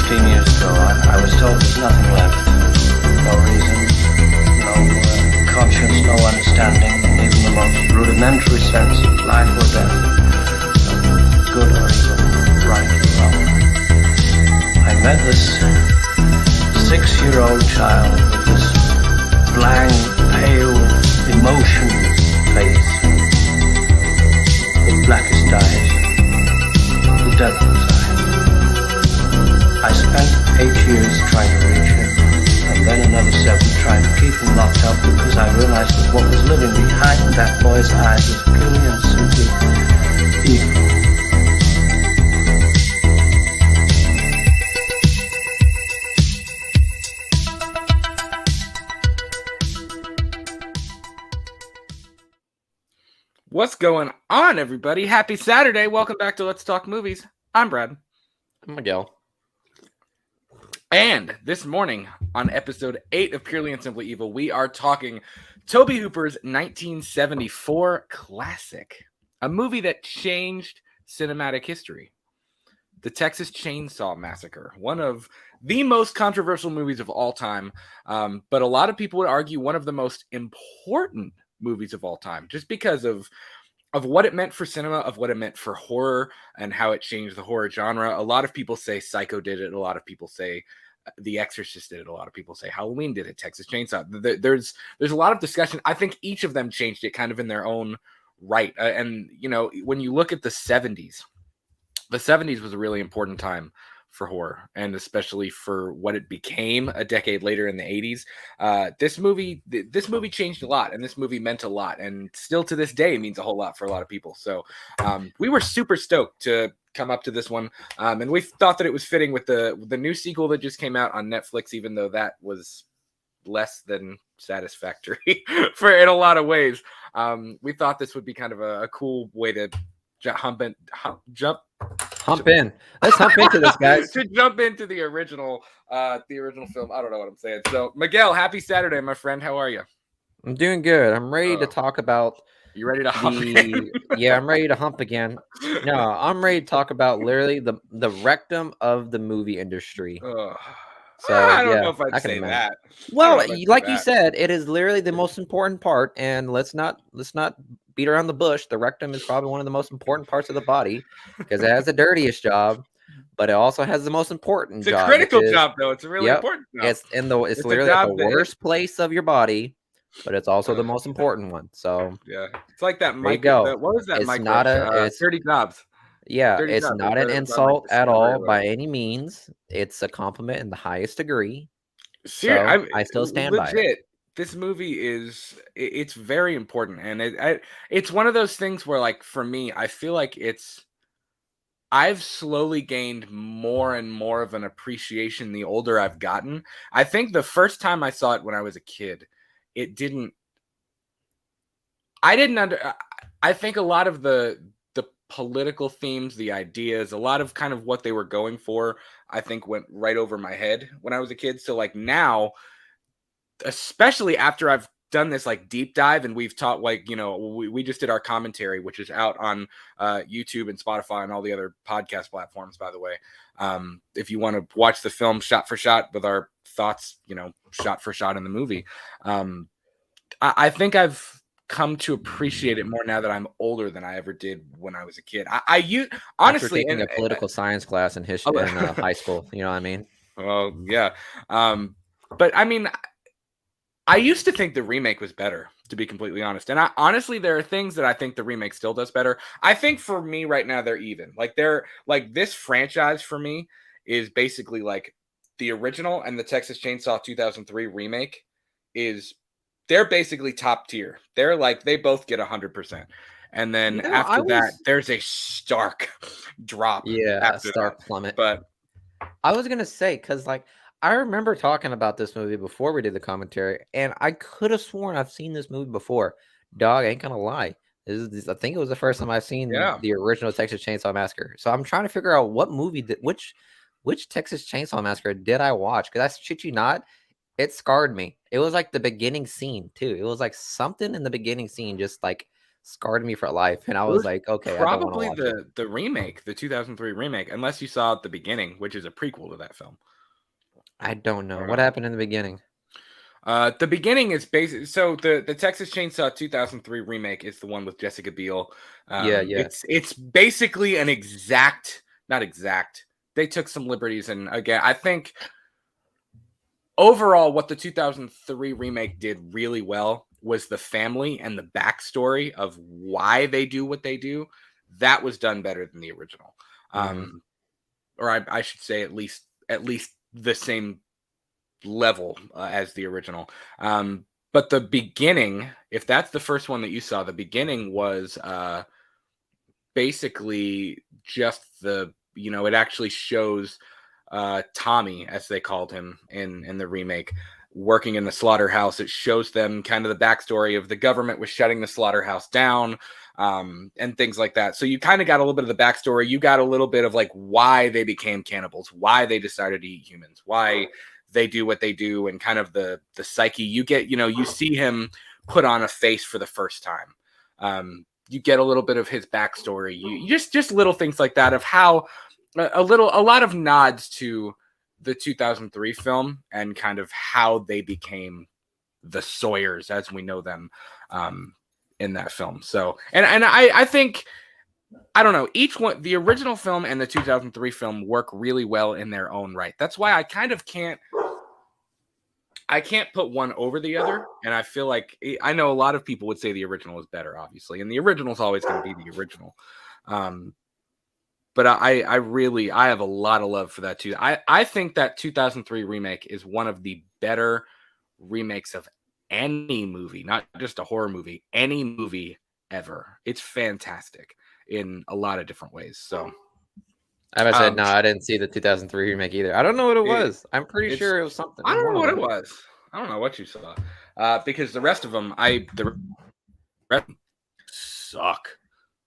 15 years ago, I was told there's nothing left. No reason, no conscience, no understanding, even the most rudimentary sense of life or death. Good or evil, right or wrong. I met this 6-year-old child with this blank, pale, emotionless face, the blackest eyes, the devil's eyes. I spent 8 years trying to reach him, and then another 7 trying to keep him locked up because I realized that what was living behind that boy's eyes was purely and simply evil. What's going on, everybody? Happy Saturday. Welcome back to Let's Talk Movies. I'm Brad. I'm Miguel. And this morning on episode 8 of Purely and Simply Evil, we are talking Tobe Hooper's 1974 classic, a movie that changed cinematic history. The Texas Chainsaw Massacre, one of the most controversial movies of all time, but a lot of people would argue one of the most important movies of all time, just because of what it meant for cinema, of what it meant for horror, and how it changed the horror genre. A lot of people say Psycho did it. A lot of people say The Exorcist did it. A lot of people say Halloween did it. Texas Chainsaw. There's a lot of discussion. I think each of them changed it kind of in their own right. And you know, when you look at the 70s was a really important time for horror, and especially for what it became a decade later in the 80s. This movie changed a lot, and this movie meant a lot, and still to this day means a whole lot for a lot of people. So we were super stoked to come up to this one, and we thought that it was fitting with the new sequel that just came out on Netflix, even though that was less than satisfactory for in a lot of ways. We thought this would be kind of a cool way to hump in. Let's hump into this, guys. To jump into the original film. I don't know what I'm saying. So, Miguel, happy Saturday, my friend. How are you? I'm doing good. I'm ready to talk about. You ready to hump? Yeah, I'm ready to hump again. No, I'm ready to talk about literally the rectum of the movie industry. So I don't know if I'd say that. Well, like you said, it is literally the most important part, and let's not beat around the bush. The rectum is probably one of the most important parts of the body because it has the dirtiest job, but it also has the most important job. It's a critical job, though. It's a really important job. It's literally at the worst place of your body, but it's also the most important one. So yeah, it's like that. What was that? It's dirty jobs. Yeah, it's not an insult at all by any means. It's a compliment in the highest degree. Seriously, I still stand by it. This movie it's very important, and it's one of those things where, like, for me, I feel like I've slowly gained more and more of an appreciation the older I've gotten. I think the first time I saw it when I was a kid, I think a lot of the political themes, the ideas, a lot of kind of what they were going for, I think went right over my head when I was a kid. So like now, especially after I've done this like deep dive, and we've taught, like, you know, we just did our commentary, which is out on YouTube and Spotify and all the other podcast platforms, by the way. If you want to watch the film shot for shot with our thoughts, you know, shot for shot in the movie, I think I've come to appreciate it more now that I'm older than I ever did when I was a kid. Honestly, in a political science class in history in high school, you know what I mean? Well, yeah. But I mean, I used to think the remake was better, to be completely honest. And honestly, there are things that I think the remake still does better. I think for me right now, they're even. Like this franchise for me is basically like the original, and the Texas Chainsaw 2003 remake they're basically top tier. They're like, they both get 100%. And then that, there's a stark drop. Yeah, a stark plummet. But I was going to say, because like, I remember talking about this movie before we did the commentary, and I could have sworn I've seen this movie before. Dog, ain't gonna lie. I think it was the first time I've seen the original Texas Chainsaw Massacre. So I'm trying to figure out what movie, which Texas Chainsaw Massacre did I watch? Because I shit you not, it scarred me. It was like the beginning scene too. It was like something in the beginning scene just like scarred me for life. And I It was was like, okay, I don't want to probably watch it. the remake, the 2003 remake, unless you saw The Beginning, which is a prequel to that film. I don't I know don't what know. happened in the beginning. The Beginning is basically so the Texas Chainsaw 2003 remake is the one with Jessica Biel. Yeah, yeah. It's basically an exact, not exact. They took some liberties, and again, I think overall, what the 2003 remake did really well was the family and the backstory of why they do what they do. That was done better than the original, Hmm. or I should say at least the same level as the original. But the beginning, if that's the first one that you saw, the beginning was basically just it actually shows Tommy, as they called him in the remake, working in the slaughterhouse. It shows them kind of the backstory of the government was shutting the slaughterhouse down, and things like that. So you kind of got a little bit of the backstory. You got a little bit of like why they became cannibals, why they decided to eat humans, why they do what they do, and kind of the psyche. You get, you see him put on a face for the first time. You get a little bit of his backstory. You just little things like that of how a lot of nods to the 2003 film and kind of how they became the Sawyers as we know them in that film. So, and I think, I don't know, each one, the original film and the 2003 film work really well in their own right. That's why I kind of can't put one over the other. And I feel like, I know a lot of people would say the original is better, obviously, and the original is always going to be the original. But I have a lot of love for that too. I think that 2003 remake is one of the better remakes of any movie, not just a horror movie, any movie ever. It's fantastic in a lot of different ways. So I said no. I didn't see the 2003 remake either. I don't know what it was. I'm pretty it's sure it was something. I It was don't one know of what them. it was. I don't know what you saw. Because the rest of them, the rest suck.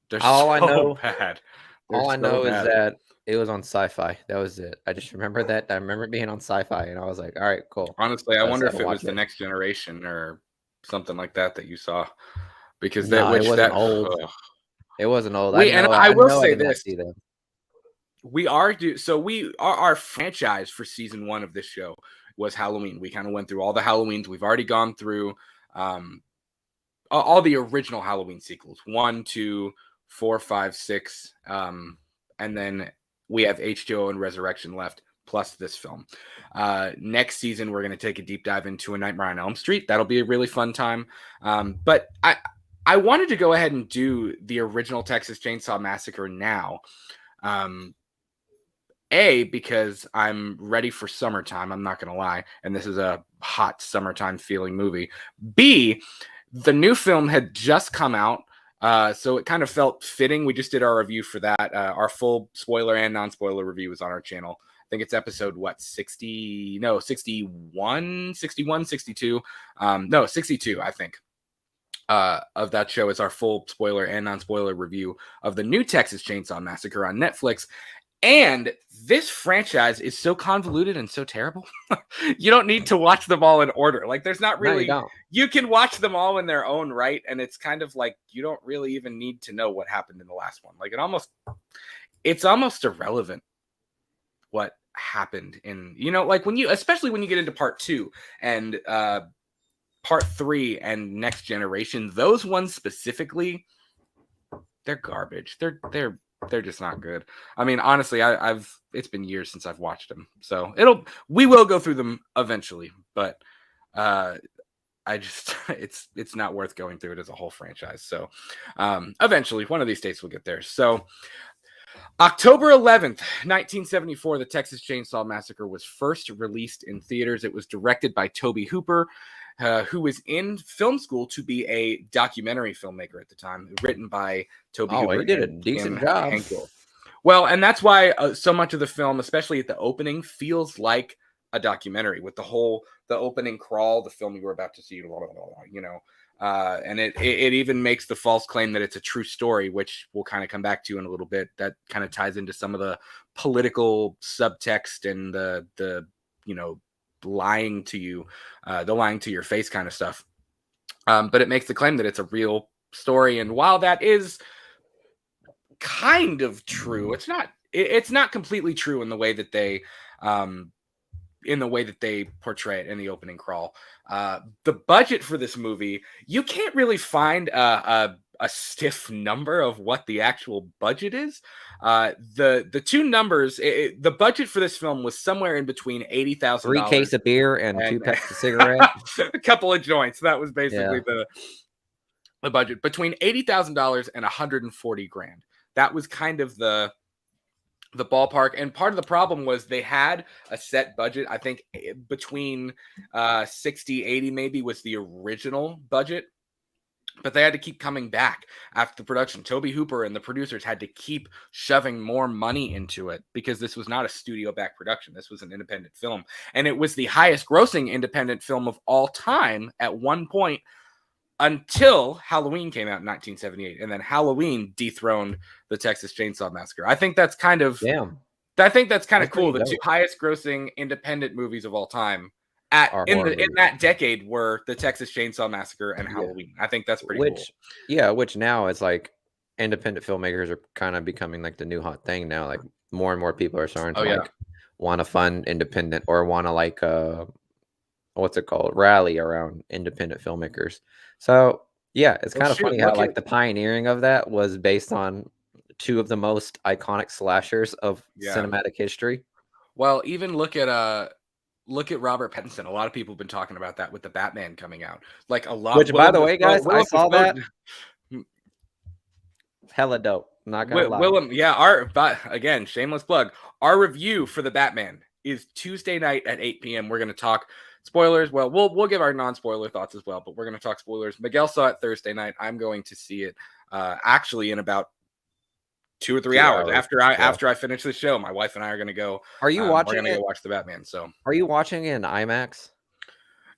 They're All I so know- bad. All I So know is bad. that it was on Sci-Fi. That was it. I just remember that. I remember it being on Sci-Fi, and I was like, "All right, cool." Honestly, I I wonder if decided to it was watch the it. Next Generation or something like that you saw, because No, it wasn't old. ugh. It wasn't old. We, and I I will know. I say did not this: see them. we are our franchise for season 1 of this show was Halloween. We kind of went through all the Halloweens. We've already gone through all the original Halloween sequels, 1, 2, 4, 5, 6, and then we have H2O and Resurrection left, plus this film. Next season, we're going to take a deep dive into A Nightmare on Elm Street. That'll be a really fun time. But I wanted to go ahead and do the original Texas Chainsaw Massacre now. Because I'm ready for summertime, I'm not going to lie, and this is a hot summertime feeling movie. B, the new film had just come out, so it kind of felt fitting. We just did our review for that. Our full spoiler and non-spoiler review is on our channel. I think it's episode 61, 61, 62. 62, I think. Of that show is our full spoiler and non-spoiler review of the new Texas Chainsaw Massacre on Netflix. And this franchise is so convoluted and so terrible. You don't need to watch them all in order. Like, there's not No, you really, don't. you can watch them all in their own right. And it's kind of like, you don't really even need to know what happened in the last one. Like, it's almost irrelevant what happened in, like especially when you get into part 2 and part 3 and Next Generation, those ones specifically, they're garbage. They're just not good. I mean, honestly, it's been years since I've watched them, so we will go through them eventually, but it's not worth going through it as a whole franchise. So eventually, one of these days we'll get there. So October 11th, 1974, the Texas Chainsaw Massacre was first released in theaters. It was directed by Tobe Hooper, who was in film school to be a documentary filmmaker at the time, written by Tobe Hooper. He did a and decent Kim job. Henkel. Well, and that's why so much of the film, especially at the opening, feels like a documentary with the opening crawl, the film you were about to see, and it even makes the false claim that it's a true story, which we'll kind of come back to in a little bit. That kind of ties into some of the political subtext and the lying to you, the lying to your face kind of stuff. But it makes the claim that it's a real story. And while that is kind of true, it's not completely true in the way that they portray it in the opening crawl. The budget for this movie, you can't really find a stiff number of what the actual budget is. The two numbers, the budget for this film was somewhere in between $80,000, 3 cases of beer and 2 packs of cigarettes, a couple of joints. That was basically the budget, between $80,000 and $140,000. That was kind of the ballpark. And part of the problem was they had a set budget. I think between 60, 80 maybe was the original budget, but they had to keep coming back after the production. Tobe Hooper and the producers had to keep shoving more money into it because this was not a studio-backed production. This was an independent film. And it was the highest-grossing independent film of all time at one point until Halloween came out in 1978. And then Halloween dethroned the Texas Chainsaw Massacre. I think that's kind of cool. The two highest-grossing independent movies of all time in that decade were the Texas Chainsaw Massacre and Halloween. I think that's pretty cool. Yeah, which now it's like independent filmmakers are kind of becoming like the new hot thing now. Like more and more people are starting to want to fund independent or want to like rally around independent filmmakers. So yeah, it's kind of funny how like the pioneering of that was based on two of the most iconic slashers of cinematic history. Well, even look at Robert Pattinson. A lot of people have been talking about that with the Batman coming out. Like a lot. Which, by the way, guys, I saw that. Hella dope. Not gonna lie. But again, shameless plug. Our review for the Batman is Tuesday night at 8 p.m. We're going to talk spoilers. Well, we'll give our non-spoiler thoughts as well, but we're going to talk spoilers. Miguel saw it Thursday night. I'm going to see it actually in about 2 or 3 hours after I finish the show. My wife and I are going to go. Are you watching? We're going to go watch the Batman. So, are you watching it in IMAX?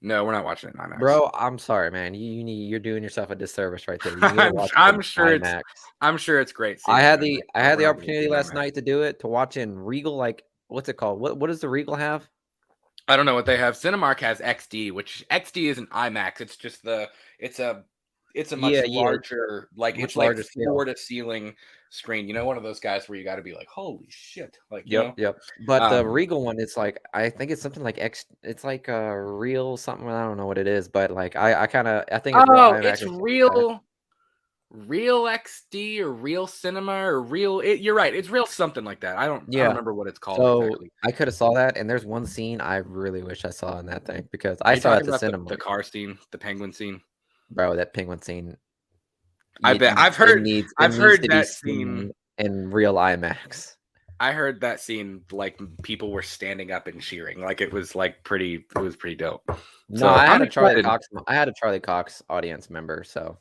No, we're not watching it in IMAX. Bro, I'm sorry, man. You're doing yourself a disservice right there. You need to watch I'm sure it's great. I had the opportunity last night to do it, to watch in Regal. Like, what's it called? What does the Regal have? I don't know what they have. Cinemark has XD, which XD isn't IMAX. It's just it's a much larger, like much it's larger like floor to ceiling screen. You know, one of those guys where you got to be like, holy shit! Like, yep. But the Regal one, it's like I think it's something like it's like a real something. I don't know what it is, but like I think it's real XD or real cinema or real. You're right. It's real something like that. I don't remember what it's called. So exactly. I could have saw that, and there's one scene I really wish I saw in that thing because I saw it at the cinema. The car scene, the penguin scene. Bro, that penguin scene. I've heard that scene in real IMAX. I heard that scene like people were standing up and cheering, like it was pretty dope. No, so I had a Charlie Cox audience member. So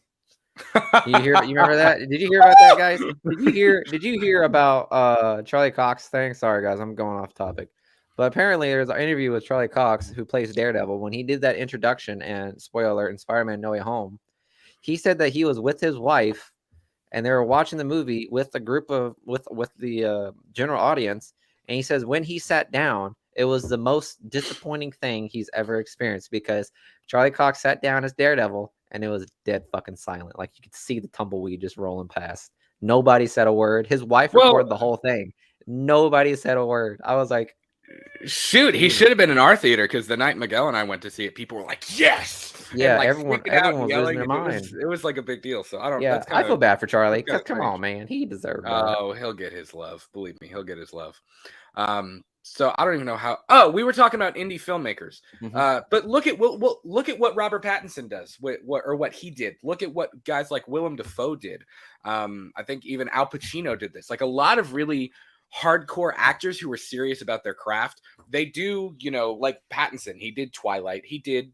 you remember that? Did you hear about that, guys? Did you hear about Charlie Cox thing? Sorry, guys, I'm going off topic. But apparently there's an interview with Charlie Cox, who plays Daredevil, when he did that introduction and spoiler alert in Spider-Man No Way Home. He said that he was with his wife and they were watching the movie with a group of with the general audience. And he says when he sat down, it was the most disappointing thing he's ever experienced because Charlie Cox sat down as Daredevil and it was dead fucking silent. Like you could see the tumbleweed just rolling past. Nobody said a word. His wife recorded the whole thing. Nobody said a word. I was like, shoot, he should have been in our theater because the night Miguel and I went to see it, people were like, yes! Yeah, and, like, everyone was losing their mind. It was like a big deal. So I don't. Yeah, I feel bad for Charlie. Come on, man, he deserved it. Oh, he'll get his love. Believe me, he'll get his love. So I don't even know how. Oh, we were talking about indie filmmakers. Mm-hmm. But look at what Robert Pattinson does. What he did. Look at what guys like Willem Dafoe did. I think even Al Pacino did this. Like a lot of really hardcore actors who were serious about their craft. They do, like Pattinson. He did Twilight. He did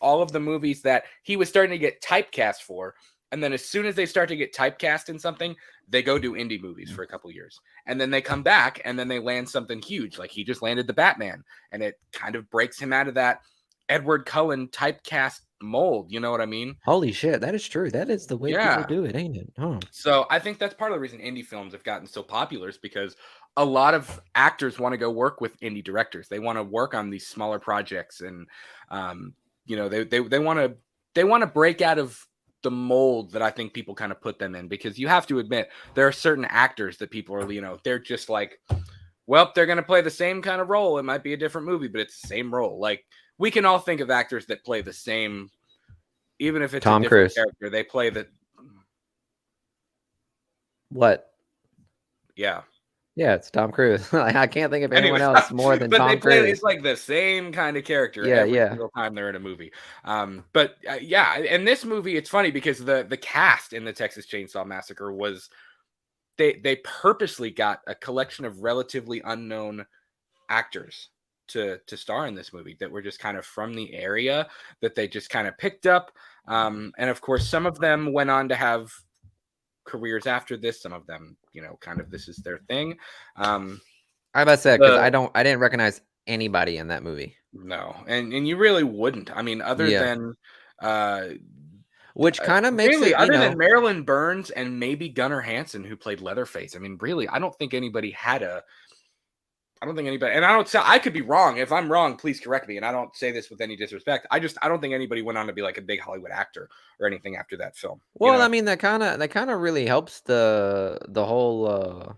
all of the movies that he was starting to get typecast for. And then as soon as they start to get typecast in something, they go do indie movies for a couple of years. And then they come back and then they land something huge. Like he just landed the Batman. And it kind of breaks him out of that Edward Cullen typecast mold. You know what I mean? Holy shit. That is true. That is the way people do it, ain't it? Oh. So I think that's part of the reason indie films have gotten so popular is because a lot of actors want to go work with indie directors. They want to work on these smaller projects and, they want to break out of the mold that I think people kind of put them in, because you have to admit there are certain actors that people are, they're just like, well, they're going to play the same kind of role. It might be a different movie, but it's the same role. Like, we can all think of actors that play the same, even if it's Tom a different Cruise. character, they play the. What? Yeah. Yeah, it's Tom Cruise. I can't think of anyone Anyways, else more than but Tom they play, Cruise. it's like the same kind of character Yeah, every yeah. single time they're in a movie. But yeah, and this movie, it's funny because the cast in the Texas Chainsaw Massacre was they purposely got a collection of relatively unknown actors to star in this movie that were just kind of from the area that they just kind of picked up. And of course, some of them went on to have careers after this. Some of them, kind of this is their thing. I about to say because I didn't recognize anybody in that movie. No, and you really wouldn't. I mean, other than which kind of makes really, it, other than Marilyn Burns and maybe Gunnar Hansen, who played Leatherface. I mean, really, I don't think anybody had a. I don't think anybody, and I could be wrong. If I'm wrong, please correct me. And I don't say this with any disrespect. I don't think anybody went on to be like a big Hollywood actor or anything after that film. Well, I mean, that kind of really helps the whole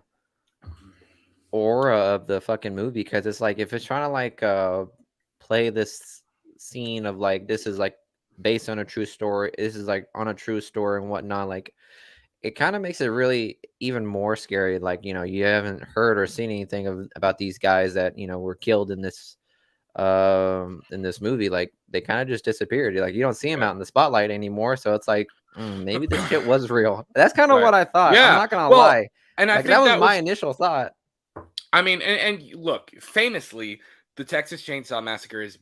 aura of the fucking movie, because it's like if it's trying to like play this scene of like this is like based on a true story, this is like on a true story and whatnot, like it kind of makes it really even more scary. Like, you haven't heard or seen anything about these guys that were killed in this movie. Like, they kind of just disappeared. Like, you don't see them out in the spotlight anymore, so it's like maybe this shit was real. That's kind of what I thought. Yeah, I'm not gonna lie, and I think that was my initial thought. I mean, and look, famously, the Texas Chainsaw Massacre is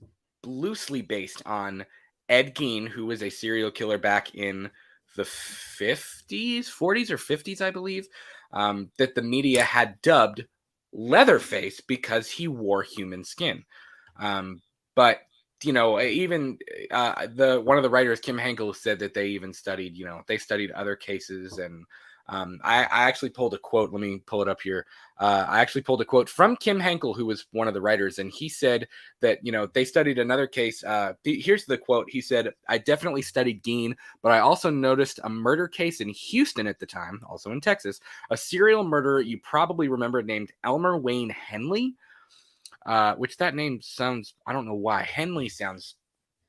loosely based on Ed Gein, who was a serial killer back in the 40s or 50s, I believe, that the media had dubbed Leatherface because he wore human skin. But even one of the writers, Kim Henkel, said that they even studied, they studied other cases. And I actually pulled a quote. Let me pull it up here. I actually pulled a quote from Kim Henkel, who was one of the writers, and he said that, they studied another case. Here's the quote. He said, "I definitely studied Gein, but I also noticed a murder case in Houston at the time, also in Texas, a serial murderer you probably remember named Elmer Wayne Henley," which that name sounds, I don't know why. Henley sounds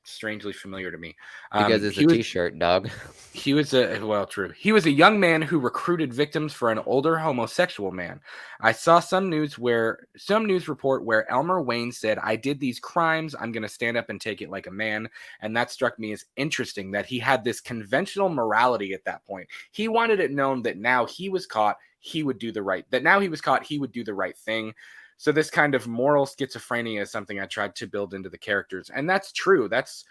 strangely familiar to me. Because it's a t-shirt, dog. He was true. He was a young man who recruited victims for an older homosexual man. I saw some news report where Elmer Wayne said, "I did these crimes. I'm going to stand up and take it like a man." And that struck me as interesting, that he had this conventional morality at that point. He wanted it known that now he was caught, he would do the right thing. So this kind of moral schizophrenia is something I tried to build into the characters. And that's true. That's,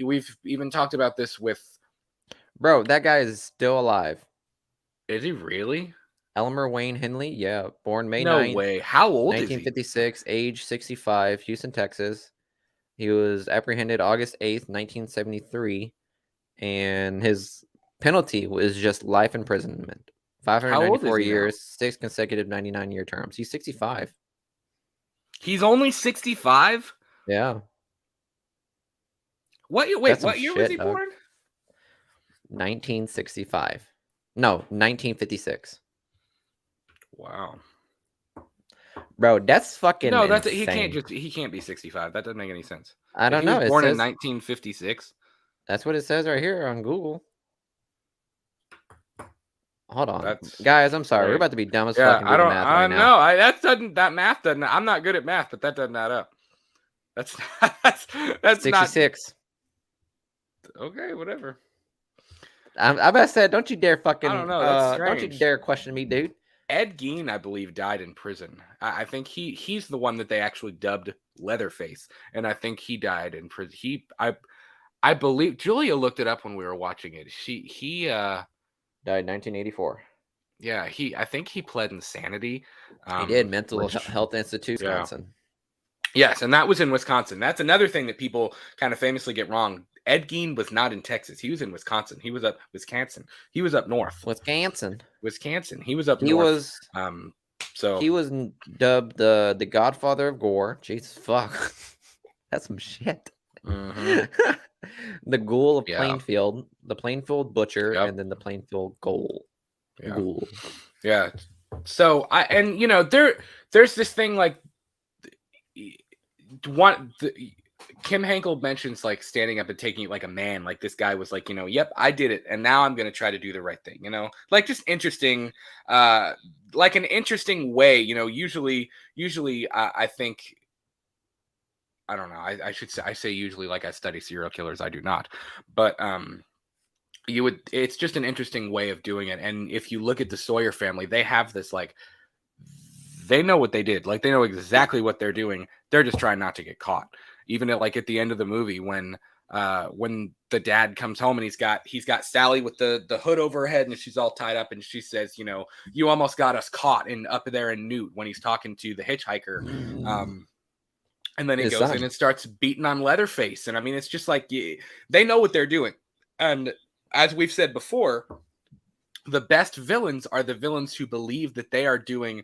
we've even talked about this with... Bro, that guy is still alive. Is he really? Elmer Wayne Henley? Yeah. Born May 9th. No way. How old 1956, age 65, Houston, Texas. He was apprehended August 8th, 1973. And his penalty was just life imprisonment. 594 years, 6 consecutive 99-year terms. He's 65. He's only 65? Yeah. What year was he born? 1965. No, 1956. Wow. Bro, that's fucking that's insane. he can't be 65. That doesn't make any sense. I don't know. He was born in 1956. That's what it says right here on Google. Hold on, guys. I'm sorry. We're about to be dumb as fucking doing math right now. That math doesn't. I'm not good at math, but that doesn't add up. That's 66. Okay, whatever. I about to say, don't you dare fucking. I don't know. That's don't you dare question me, dude. Ed Gein, I believe, died in prison. I think he's the one that they actually dubbed Leatherface, and I think he died in prison. I believe Julia looked it up when we were watching it. He died 1984. Yeah, I think he pled insanity. He did. Mental Health Institute, Wisconsin. Yes, and that was in Wisconsin. That's another thing that people kind of famously get wrong. Ed Gein was not in Texas. He was in Wisconsin. He was up Wisconsin. He was up north. Wisconsin. He was up north. He was dubbed the Godfather of Gore. Jesus fuck. That's some shit. Mm-hmm. The ghoul of Yeah. Plainfield, the Plainfield butcher, Yep. and then the Plainfield ghoul. Yeah. Ghoul. Yeah. So there's this thing like Kim Henkel mentions like standing up and taking it like a man. Like this guy was like, yep, I did it, and now I'm gonna try to do the right thing. Like just interesting, like an interesting way. Usually, I think. I don't know. I say usually like I study serial killers. I do not, but it's just an interesting way of doing it. And if you look at the Sawyer family, they have this like they know what they did. Like they know exactly what they're doing. They're just trying not to get caught. Even at the end of the movie when the dad comes home and he's got Sally with the hood over her head and she's all tied up and she says, you almost got us caught up there in Newt when he's talking to the hitchhiker. And then he goes in and starts beating on Leatherface. And I mean, it's just like they know what they're doing. And as we've said before, the best villains are the villains who believe that they are doing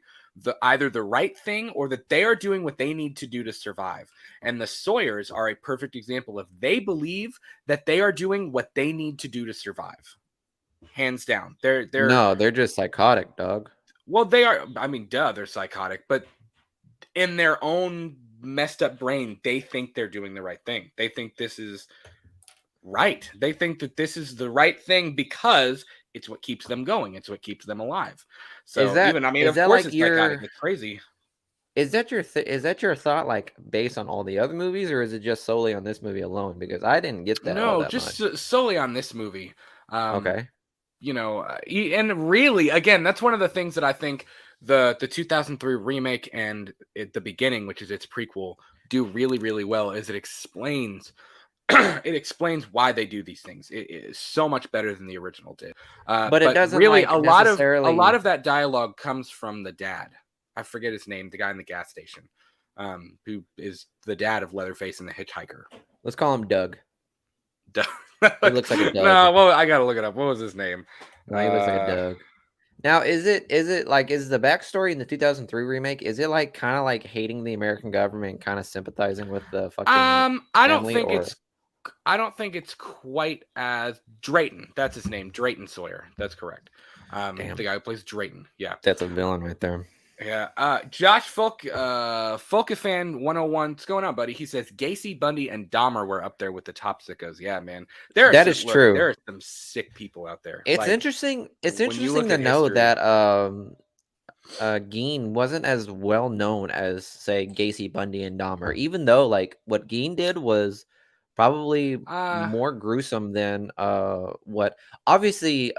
either the right thing or that they are doing what they need to do to survive. And the Sawyers are a perfect example of they believe that they are doing what they need to do to survive. Hands down. They're just psychotic, dog. Well, they are. I mean, they're psychotic, but in their own messed up brain, they think they're doing the right thing. They think this is right. They think that this is the right thing because it's what keeps them going. It's what keeps them alive. So of course it's psychotic. It's crazy. Is that your thought like based on all the other movies, or is it just solely on this movie alone? Because I didn't get that. No, just solely on this movie. Okay. And really, again, that's one of the things that I think the 2003 remake and the beginning, which is its prequel, do really, really well. Is it explains why they do these things. It is so much better than the original did. But it doesn't really like a lot of that dialogue comes from the dad. I forget his name, the guy in the gas station, who is the dad of Leatherface and the hitchhiker. Let's call him Doug. Doug. He looks like a Doug. No, well, I gotta look it up. What was his name? No, he looks like a Doug. Now, is the backstory in the 2003 remake? Is it like kind of like hating the American government, kind of sympathizing with the fucking? I don't think it's quite as Drayton. That's his name, Drayton Sawyer. That's correct. The guy who plays Drayton. Yeah, that's a villain right there. Yeah. Josh Folkefan 101. What's going on, buddy? He says Gacy, Bundy, and Dahmer were up there with the top sickos. Yeah, man. That is true. There are some sick people out there. It's interesting. It's interesting to know that Gein wasn't as well known as, say, Gacy, Bundy, and Dahmer, even though like what Gein did was probably more gruesome than what obviously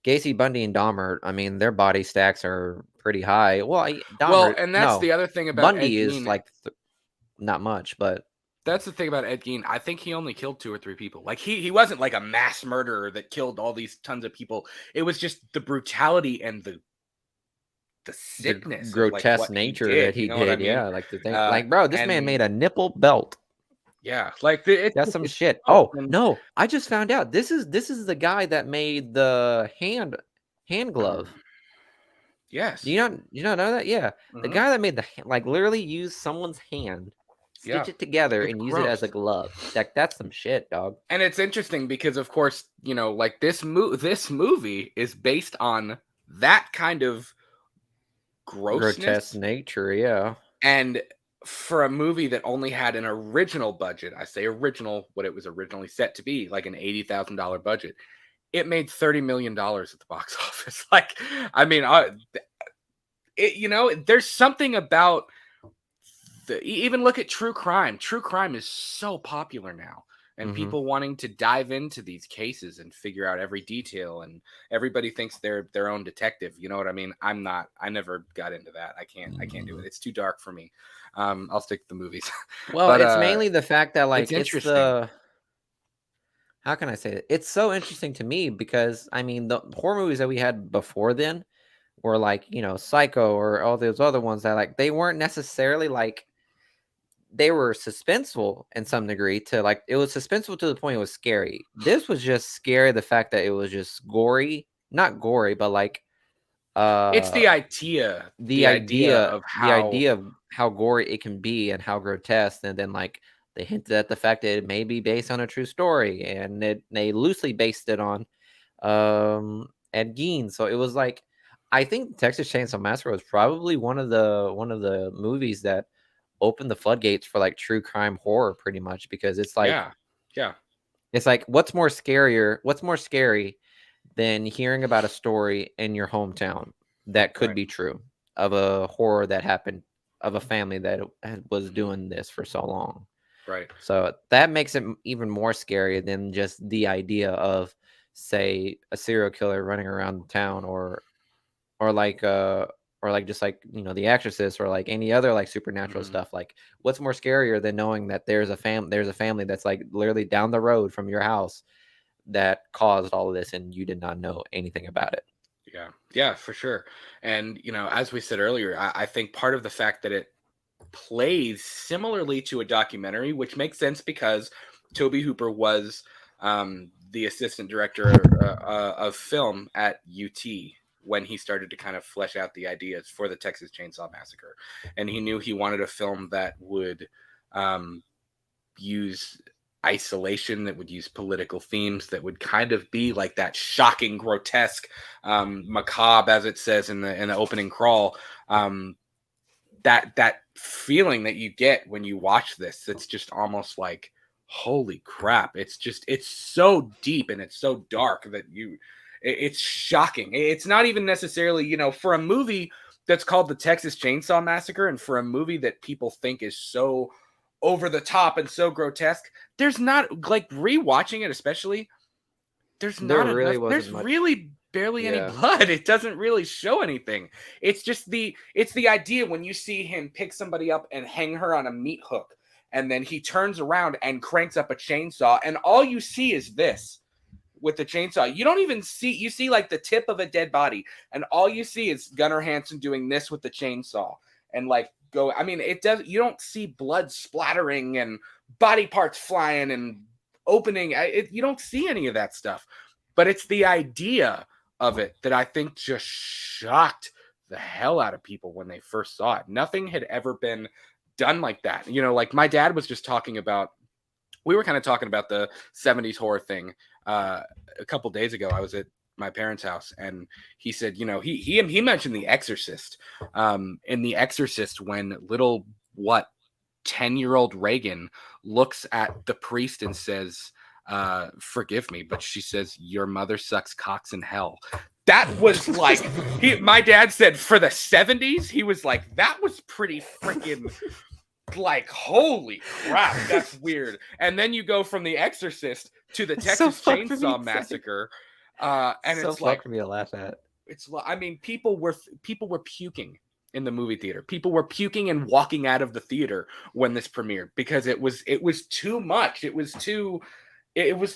Gacy, Bundy, and Dahmer, I mean, their body stacks are pretty high. Well, and that's the other thing about Bundy Ed is Gein. like not much, but that's the thing about Ed Gein. I think he only killed 2 or 3 people. Like he wasn't like a mass murderer that killed all these tons of people. It was just the brutality and the sickness, the grotesque nature that he did. I mean? Yeah, like the thing, like bro, this man made a nipple belt. Yeah, like that's some shit. Oh no, I just found out this is the guy that made the hand glove. Yes. Do you not know that? Yeah, the guy that made the like literally used someone's hand, stitch it together, and use it as a glove. That's some shit, dog. And it's interesting because, of course, like this movie is based on that kind of grotesque nature. Yeah, and for a movie that only had an original budget, I say original, what it was originally set to be, like an $80,000 budget, it made $30 million at the box office. Like, I mean, there's something about even look at true crime. True crime is so popular now, and people wanting to dive into these cases and figure out every detail, and everybody thinks they're their own detective. You know what I mean? I'm not. I never got into that. I can't do it. It's too dark for me. I'll stick to the movies. Well, it's mainly the fact that like it's interesting. How can I say it? It's so interesting to me because I mean the horror movies that we had before then were like, Psycho or all those other ones that like they weren't necessarily like they were suspenseful in some degree to like it was suspenseful to the point it was scary. This was just scary, the fact that it was just gory, not gory, but like it's the idea of how gory it can be and how grotesque, and then like They hinted at the fact that it may be based on a true story, and they loosely based it on Ed Gein. So it was like, I think Texas Chainsaw Massacre was probably one of the movies that opened the floodgates for like true crime horror, pretty much, because it's like, yeah, it's like, what's more scary than hearing about a story in your hometown that could Right. be true, of a horror that happened, of a family that was doing this for so long. right. So that makes it even more scary than just the idea of, say, a serial killer running around town, or like just like, The Exorcist, or like any other like supernatural stuff. Like, what's more scarier than knowing that there's a family that's like literally down the road from your house that caused all of this, and you did not know anything about it. Yeah, for sure. And as we said earlier, I think part of the fact that it plays similarly to a documentary, which makes sense because Tobe Hooper was the assistant director of film at UT when he started to kind of flesh out the ideas for the Texas Chainsaw Massacre. And he knew he wanted a film that would use isolation, that would use political themes, that would kind of be like that shocking, grotesque, macabre, as it says in the opening crawl. That feeling that you get when you watch this, it's just almost like, holy crap. It's so deep and it's so dark that it's shocking. It's not even necessarily, for a movie that's called the Texas Chainsaw Massacre, and for a movie that people think is so over the top and so grotesque, there's not, like, rewatching it especially, there's not really enough, wasn't there's much. really barely any blood. It doesn't really show anything. It's just the idea when you see him pick somebody up and hang her on a meat hook, and then he turns around and cranks up a chainsaw, and all you see is this with the chainsaw. You don't even see, you see like the tip of a dead body, and all you see is Gunnar Hansen doing this with the chainsaw, and like you don't see blood splattering and body parts flying and opening. You don't see any of that stuff, but it's the idea of it that I think just shocked the hell out of people when they first saw it. Nothing had ever been done like that. Like my dad was just talking about, we were kind of talking about the 70s horror thing a couple days ago. I was at my parents' house, and he said, he mentioned The Exorcist. In The Exorcist, when little 10-year-old Reagan looks at the priest and says, forgive me, but she says, your mother sucks cocks in hell. That was like, my dad said for the 70s, he was like, that was pretty freaking, like, holy crap, that's weird. And then you go from The Exorcist to the Texas Chainsaw Massacre, and so it's like, for me to laugh at. People were puking in the movie theater. People were puking and walking out of the theater when this premiered, because it was too much. It was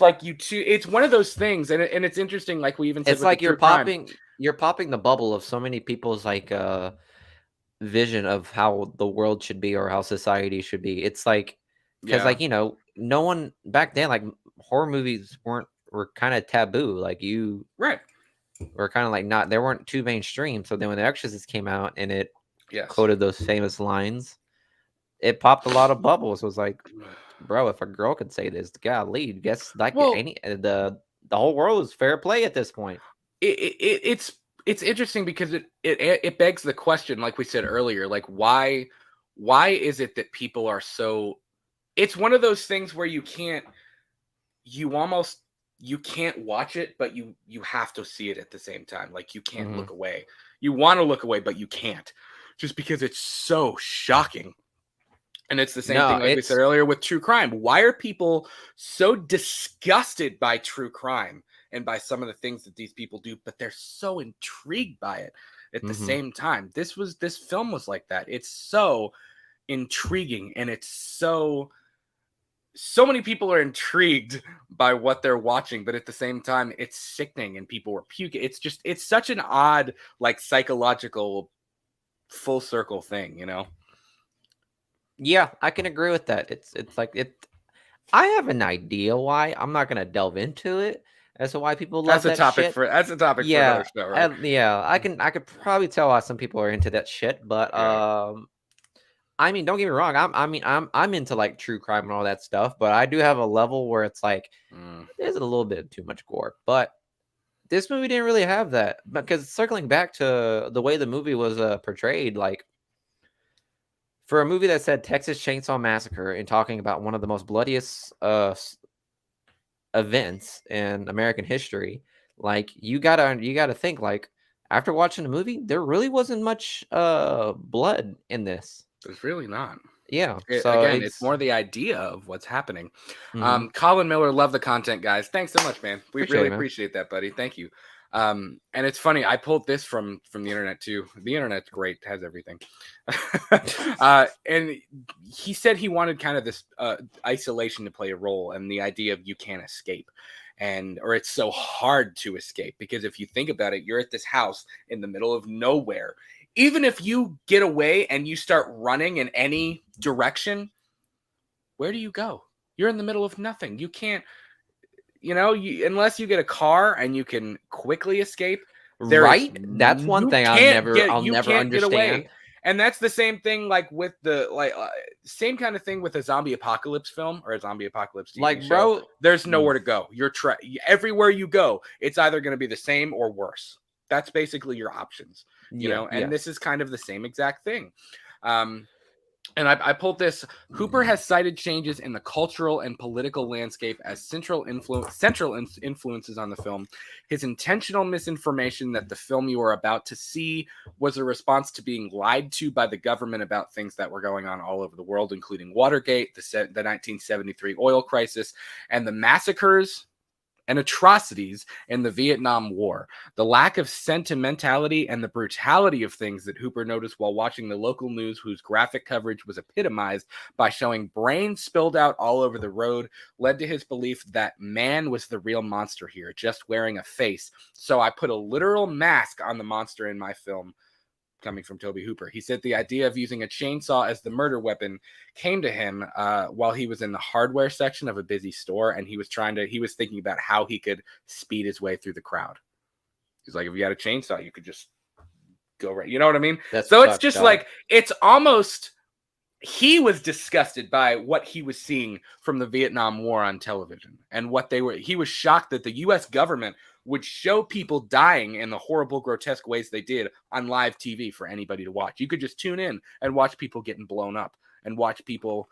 like it's one of those things, and it's interesting, like we even said, it's like you're popping the bubble of so many people's like vision of how the world should be, or how society should be. It's like, because like, no one back then, like, horror movies were kind of taboo. Like, you right were kind of like, not, they weren't too mainstream. So then when The Exorcist came out and it yes. quoted those famous lines, it popped a lot of bubbles. It was like, bro, if a girl could say this, golly, guess like, the whole world is fair play at this point. It's interesting because it begs the question, like we said earlier, like why is it that people are so? It's one of those things where you can't watch it, but you have to see it at the same time. Like, you can't look away. You want to look away, but you can't, just because it's so shocking. And it's the same thing, like we said earlier, with true crime. Why are people so disgusted by true crime and by some of the things that these people do, but they're so intrigued by it at the same time? This film was like that. It's so intriguing, and it's so many people are intrigued by what they're watching, but at the same time, it's sickening, and people were puking. It's such an odd, like, psychological full circle thing, Yeah, I can agree with that. It's like it. I have an idea why. I'm not gonna delve into it as to why people love that's a topic for another show, right? I could probably tell why some people are into that shit, but I mean, don't get me wrong. I'm into like true crime and all that stuff, but I do have a level where it's like there's a little bit too much gore. But this movie didn't really have that, because circling back to the way the movie was portrayed, like for a movie that said Texas Chainsaw Massacre and talking about one of the most bloodiest events in American history, like you gotta think, like after watching the movie, there really wasn't much blood in this. There's really not. Yeah, so Again, it's more the idea of what's happening. Mhm. Colin Miller, love the content, guys. Thanks so much, man. We Appreciate really it, man. appreciate that, buddy. Thank you. And it's funny, I pulled this from the internet too. The internet's great, it has everything. And he said he wanted kind of this isolation to play a role, and the idea of you can't escape, or it's so hard to escape, because if you think about it, you're at this house in the middle of nowhere. Even if you get away and you start running in any direction, where do you go? You're in the middle of nothing. You can't, unless you get a car and you can quickly escape. Right? That's one thing I'll never understand. And that's the same thing, like with same kind of thing with a zombie apocalypse film or a zombie apocalypse TV show. Bro, there's nowhere to go. Everywhere you go, it's either going to be the same or worse. That's basically your options, and this is kind of the same exact thing. And I pulled this. Hooper has cited changes in the cultural and political landscape as central influences on the film. His intentional misinformation that the film you are about to see was a response to being lied to by the government about things that were going on all over the world, including Watergate, the 1973 oil crisis, and the massacres and atrocities in the Vietnam War. The lack of sentimentality and the brutality of things that Hooper noticed while watching the local news, whose graphic coverage was epitomized by showing brains spilled out all over the road, led to his belief that man was the real monster here, just wearing a face. So I put a literal mask on the monster in my film. Coming from Tobe Hooper. He said the idea of using a chainsaw as the murder weapon came to him while he was in the hardware section of a busy store, and he was thinking about how he could speed his way through the crowd. He's like, if you had a chainsaw, you could just go right. You know what I mean? So it's just like, it's almost, he was disgusted by what he was seeing from the Vietnam War on television and he was shocked that the U.S. government would show people dying in the horrible, grotesque ways they did on live TV for anybody to watch. You could just tune in and watch people getting blown up and watch people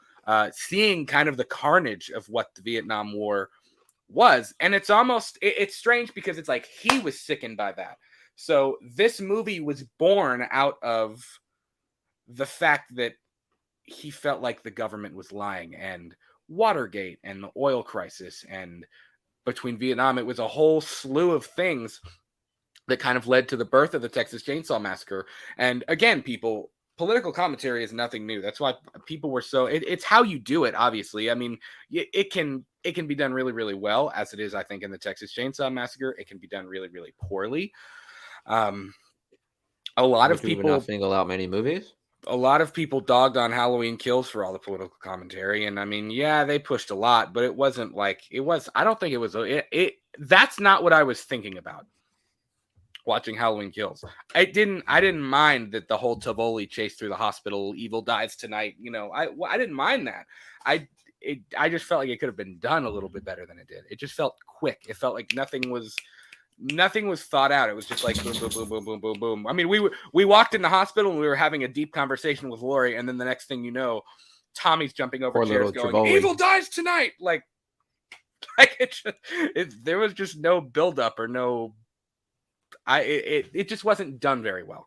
seeing kind of the carnage of what the Vietnam War was. And it's strange because it's like he was sickened by that. So this movie was born out of the fact that he felt like the government was lying, and Watergate and the oil crisis, and between Vietnam, it was a whole slew of things that kind of led to the birth of the Texas Chainsaw Massacre. And again, political commentary is nothing new. That's why people were so, it's how you do it, obviously. I mean, it can be done really, really well, as it is, I think, in the Texas Chainsaw Massacre. It can be done really, really poorly. A lot of people not single out many movies. A lot of people dogged on Halloween Kills for all the political commentary. And I mean, yeah, they pushed a lot, but it wasn't like I don't think it was, that's not what I was thinking about watching Halloween Kills. I didn't mind that the whole Tivoli chase through the hospital, evil dies tonight. I didn't mind that. I just felt like it could have been done a little bit better than it did. It just felt quick. It felt like nothing was thought out. It was just like boom, boom, boom, boom, boom, boom, boom. I mean, we walked in the hospital and we were having a deep conversation with Lori, and then the next thing you know, Tommy's jumping over chairs going, Tivoli. Evil dies tonight. Like there was just no buildup or no. It just wasn't done very well.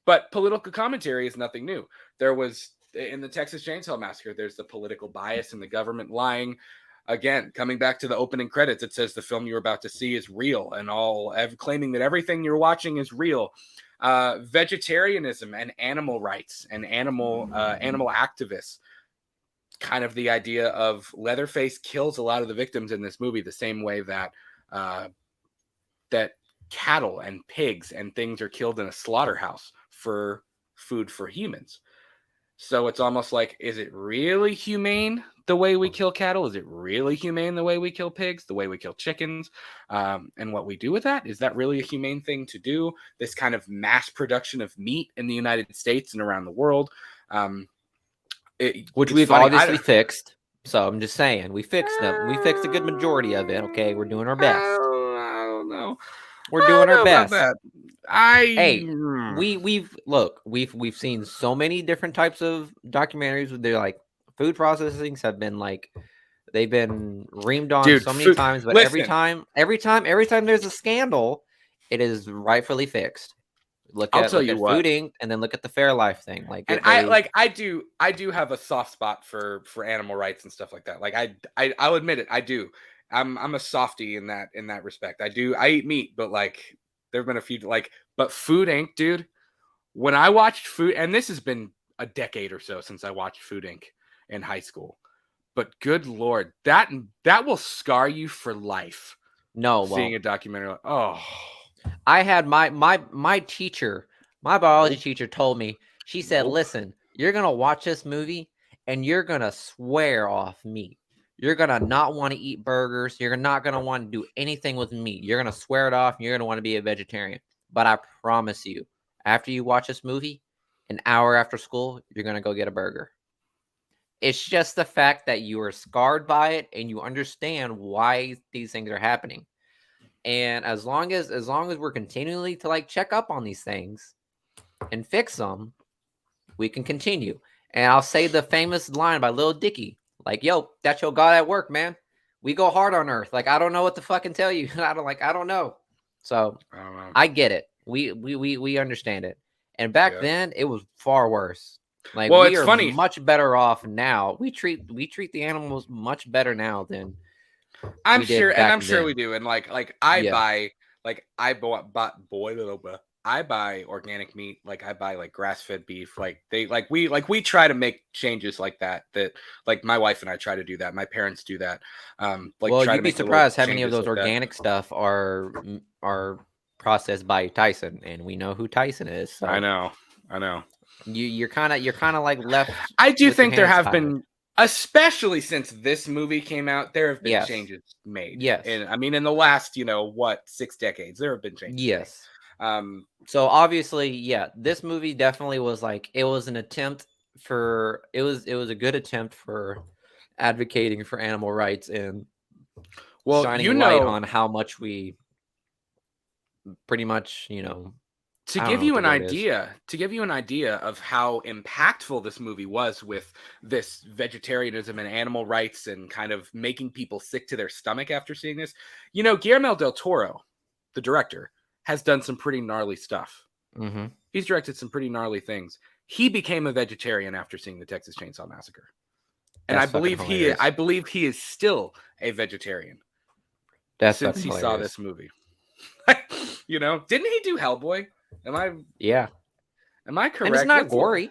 But political commentary is nothing new. There was in the Texas Chainsaw Massacre. There's the political bias and the government lying. Again, coming back to the opening credits, it says the film you're about to see is real, and claiming that everything you're watching is real. Vegetarianism and animal rights and animal activists. Kind of the idea of Leatherface kills a lot of the victims in this movie the same way that that cattle and pigs and things are killed in a slaughterhouse for food for humans. So it's almost like, is it really humane the way we kill cattle? Is it really humane the way we kill pigs, the way we kill chickens, and what we do with that? Is that really a humane thing to do? This kind of mass production of meat in the United States and around the world. Which it's we've funny, obviously fixed. So I'm just saying, we fixed them. We fixed a good majority of it. Okay, we're doing our best. I don't know. We're I doing don't our know best. about that. Hey, we've seen so many different types of documentaries. They're like food processings have been like they've been reamed on Dude, so many times, but every listen. time there's a scandal, it is rightfully fixed. I'll tell Look you at what. Food Inc. and then look at the Fairlife thing. Like And I do have a soft spot for animal rights and stuff like that. Like I'll admit it, I do. I'm a softie in that respect. I eat meat, but like there've been a few like but Food Inc., dude. When I watched Food, and this has been a decade or so since I watched Food Inc. in high school. But good lord, that will scar you for life. no, Seeing well, a documentary like, oh, I had my teacher, my biology teacher told me, she said, Nope. listen, you're gonna watch this movie and you're gonna swear off meat. You're gonna not want to eat burgers. You're not gonna want to do anything with meat. You're gonna swear it off and you're gonna want to be a vegetarian. But I promise you, after you watch this movie, an hour after school, you're gonna go get a burger. It's just the fact that you are scarred by it and you understand why these things are happening. And as long as we're continually to like check up on these things and fix them, we can continue. And I'll say the famous line by Lil Dicky, like, "Yo, that's your God at work, man. We go hard on Earth. Like, I don't know what to fucking tell you. I don't know." So I don't know. I get it. We understand it. And back then, it was far worse. Like, Well, we it's are funny. much better off now. We treat the animals much better now than I'm we did sure, and back I'm sure then. we do. And I Yeah. buy I buy organic meat. Like I buy like grass fed beef. Like we try to make changes like that. That like my wife and I try to do that. My parents do that. Well, try to you'd be make little surprised how many of changes those like that. organic stuff are processed by Tyson, and we know who Tyson is. So I know. you're kind of like left. I do with your think there hands have tied. been, especially since this movie came out, there have been Yes. changes made. Yes. And I mean, in the last, 6 decades, there have been changes. Yes. Made. So obviously, yeah, this movie definitely was like it was an attempt for it was a good attempt for advocating for animal rights and shining light on how much we pretty much to I don't give know you what an the word is. idea of how impactful this movie was with this vegetarianism and animal rights and kind of making people sick to their stomach after seeing this, Guillermo del Toro, the director, has done some pretty gnarly stuff. Mm-hmm. He's directed some pretty gnarly things. He became a vegetarian after seeing the Texas Chainsaw Massacre, and I believe he is still a vegetarian. That's since he saw this movie. Didn't he do Hellboy? Yeah. Am I correct? And it's not gory.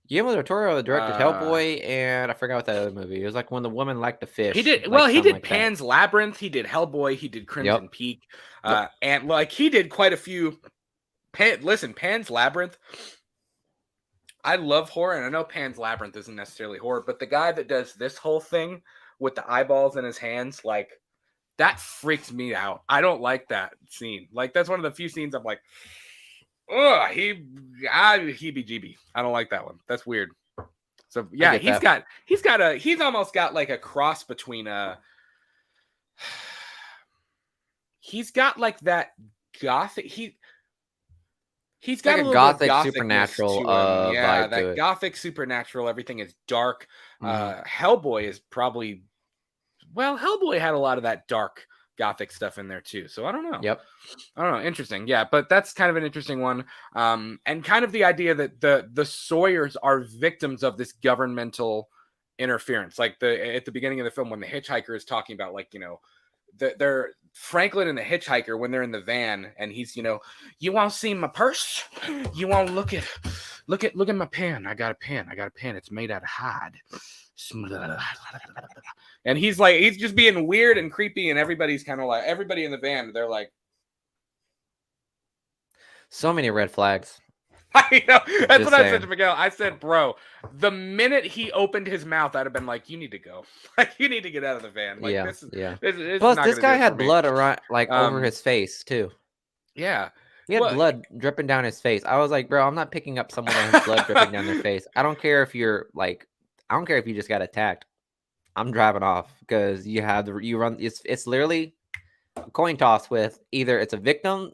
Guillermo del Toro directed Hellboy, and I forgot what that other movie. It was like when the woman liked the fish. He did he did Pan's Labyrinth. He did Hellboy. He did Crimson Peak, and he did quite a few. Pan's Labyrinth. I love horror, and I know Pan's Labyrinth isn't necessarily horror, but the guy that does this whole thing with the eyeballs in his hands, that freaks me out. I don't like that scene. That's one of the few scenes I'm like, oh, heebie-jeebie. I don't like that one. That's weird. So yeah, he's almost got like a cross between he's got like that gothic. He's got like a gothic supernatural vibe. Yeah, that gothic supernatural. Everything is dark. Hellboy is probably. Well, Hellboy had a lot of that dark gothic stuff in there too. So I don't know. Yep. I don't know. Interesting. Yeah, but that's kind of an interesting one. And kind of the idea that the Sawyers are victims of this governmental interference. Like at the beginning of the film when the hitchhiker is talking about they're Franklin and the hitchhiker when they're in the van and he's you won't see my purse. You won't look at my pen. I got a pen. It's made out of hide. And he's just being weird and creepy, and everybody's kind of everybody in the van, they're like, so many red flags. I know. That's what I said to Miguel. I said, bro, the minute he opened his mouth, I'd have been like, you need to go. You need to get out of the van. This Plus, this guy had blood around, over his face too. Yeah. He had Well, blood dripping down his face. I was like, bro, I'm not picking up someone that has blood dripping down their face. I don't care if you're like, I don't care if you just got attacked. I'm driving off because you run. It's literally a coin toss with either it's a victim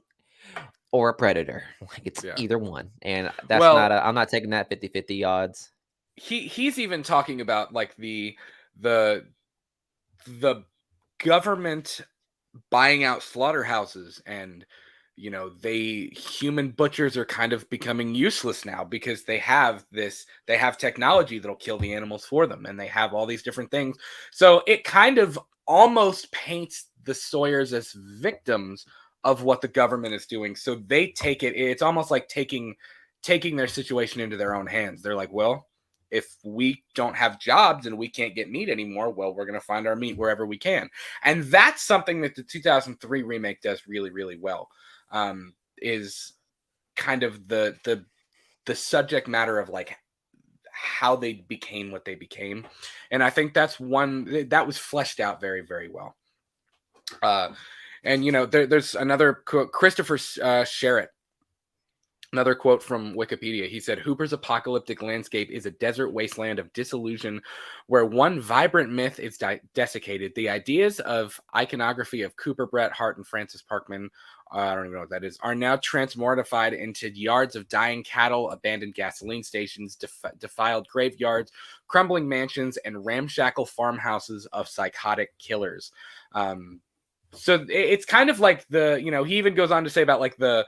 or a predator. Like it's yeah. either one, and that's Well, I'm not taking that 50-50 odds. he's even talking about like the the government buying out slaughterhouses, and human butchers are kind of becoming useless now because they have technology that'll kill the animals for them, and they have all these different things. So it kind of almost paints the Sawyers as victims of what the government is doing. So they take it's almost like taking their situation into their own hands. They're like, well, if we don't have jobs and we can't get meat anymore, well, we're going to find our meat wherever we can. And that's something that the 2003 remake does really, really well. Is kind of the subject matter of like how they became what they became. And I think that's one that was fleshed out very, very well. And there's another quote, Christopher Sherritt. Another quote from Wikipedia. He said, Hooper's apocalyptic landscape is a desert wasteland of disillusion where one vibrant myth is desiccated. The ideas of iconography of Cooper, Bret Hart, and Francis Parkman, I don't even know what that is, are now transmortified into yards of dying cattle, abandoned gasoline stations, defiled graveyards, crumbling mansions, and ramshackle farmhouses of psychotic killers. So it's kind of like he even goes on to say about like the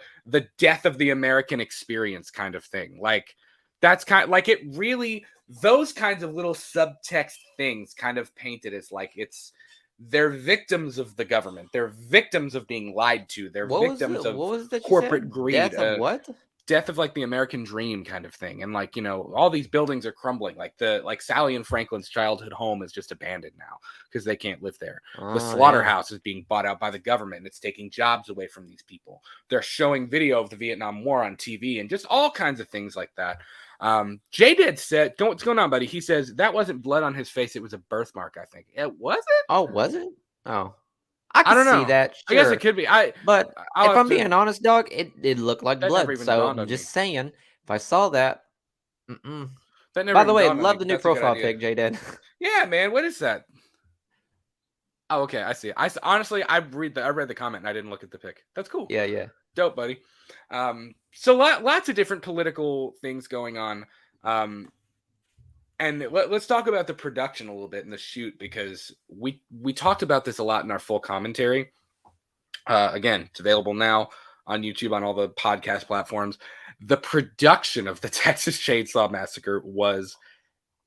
death of the American experience kind of thing. Like that's kind of like it really, those kinds of little subtext things kind of painted as like they're victims of the government. They're victims of being lied to. They're victims of corporate greed. Death of what? Death of like the American dream kind of thing. And like, all these buildings are crumbling. Like Sally and Franklin's childhood home is just abandoned now because they can't live there. The slaughterhouse is being bought out by the government, and it's taking jobs away from these people. They're showing video of the Vietnam War on TV and just all kinds of things like that. J-Dead said, what's going on, buddy? He says that wasn't blood on his face. It was a birthmark, I think. It was it? Oh, was it? Oh. I don't know. see that. Sure. I guess it could be. But if I'm being honest, dog, it looked like That blood. never even So dawned on I'm just me. saying, if I saw that, That never by the even way, dawned on love me. the new That's a good profile idea. pic, J-Dead. Yeah, man. What is that? Oh, okay. I see. Honestly, I read the comment and I didn't look at the pic. That's cool. Yeah. Dope, buddy. So lots of different political things going on. And let's talk about the production a little bit and the shoot, because we talked about this a lot in our full commentary. Again, it's available now on YouTube, on all the podcast platforms. The production of the Texas Chainsaw Massacre was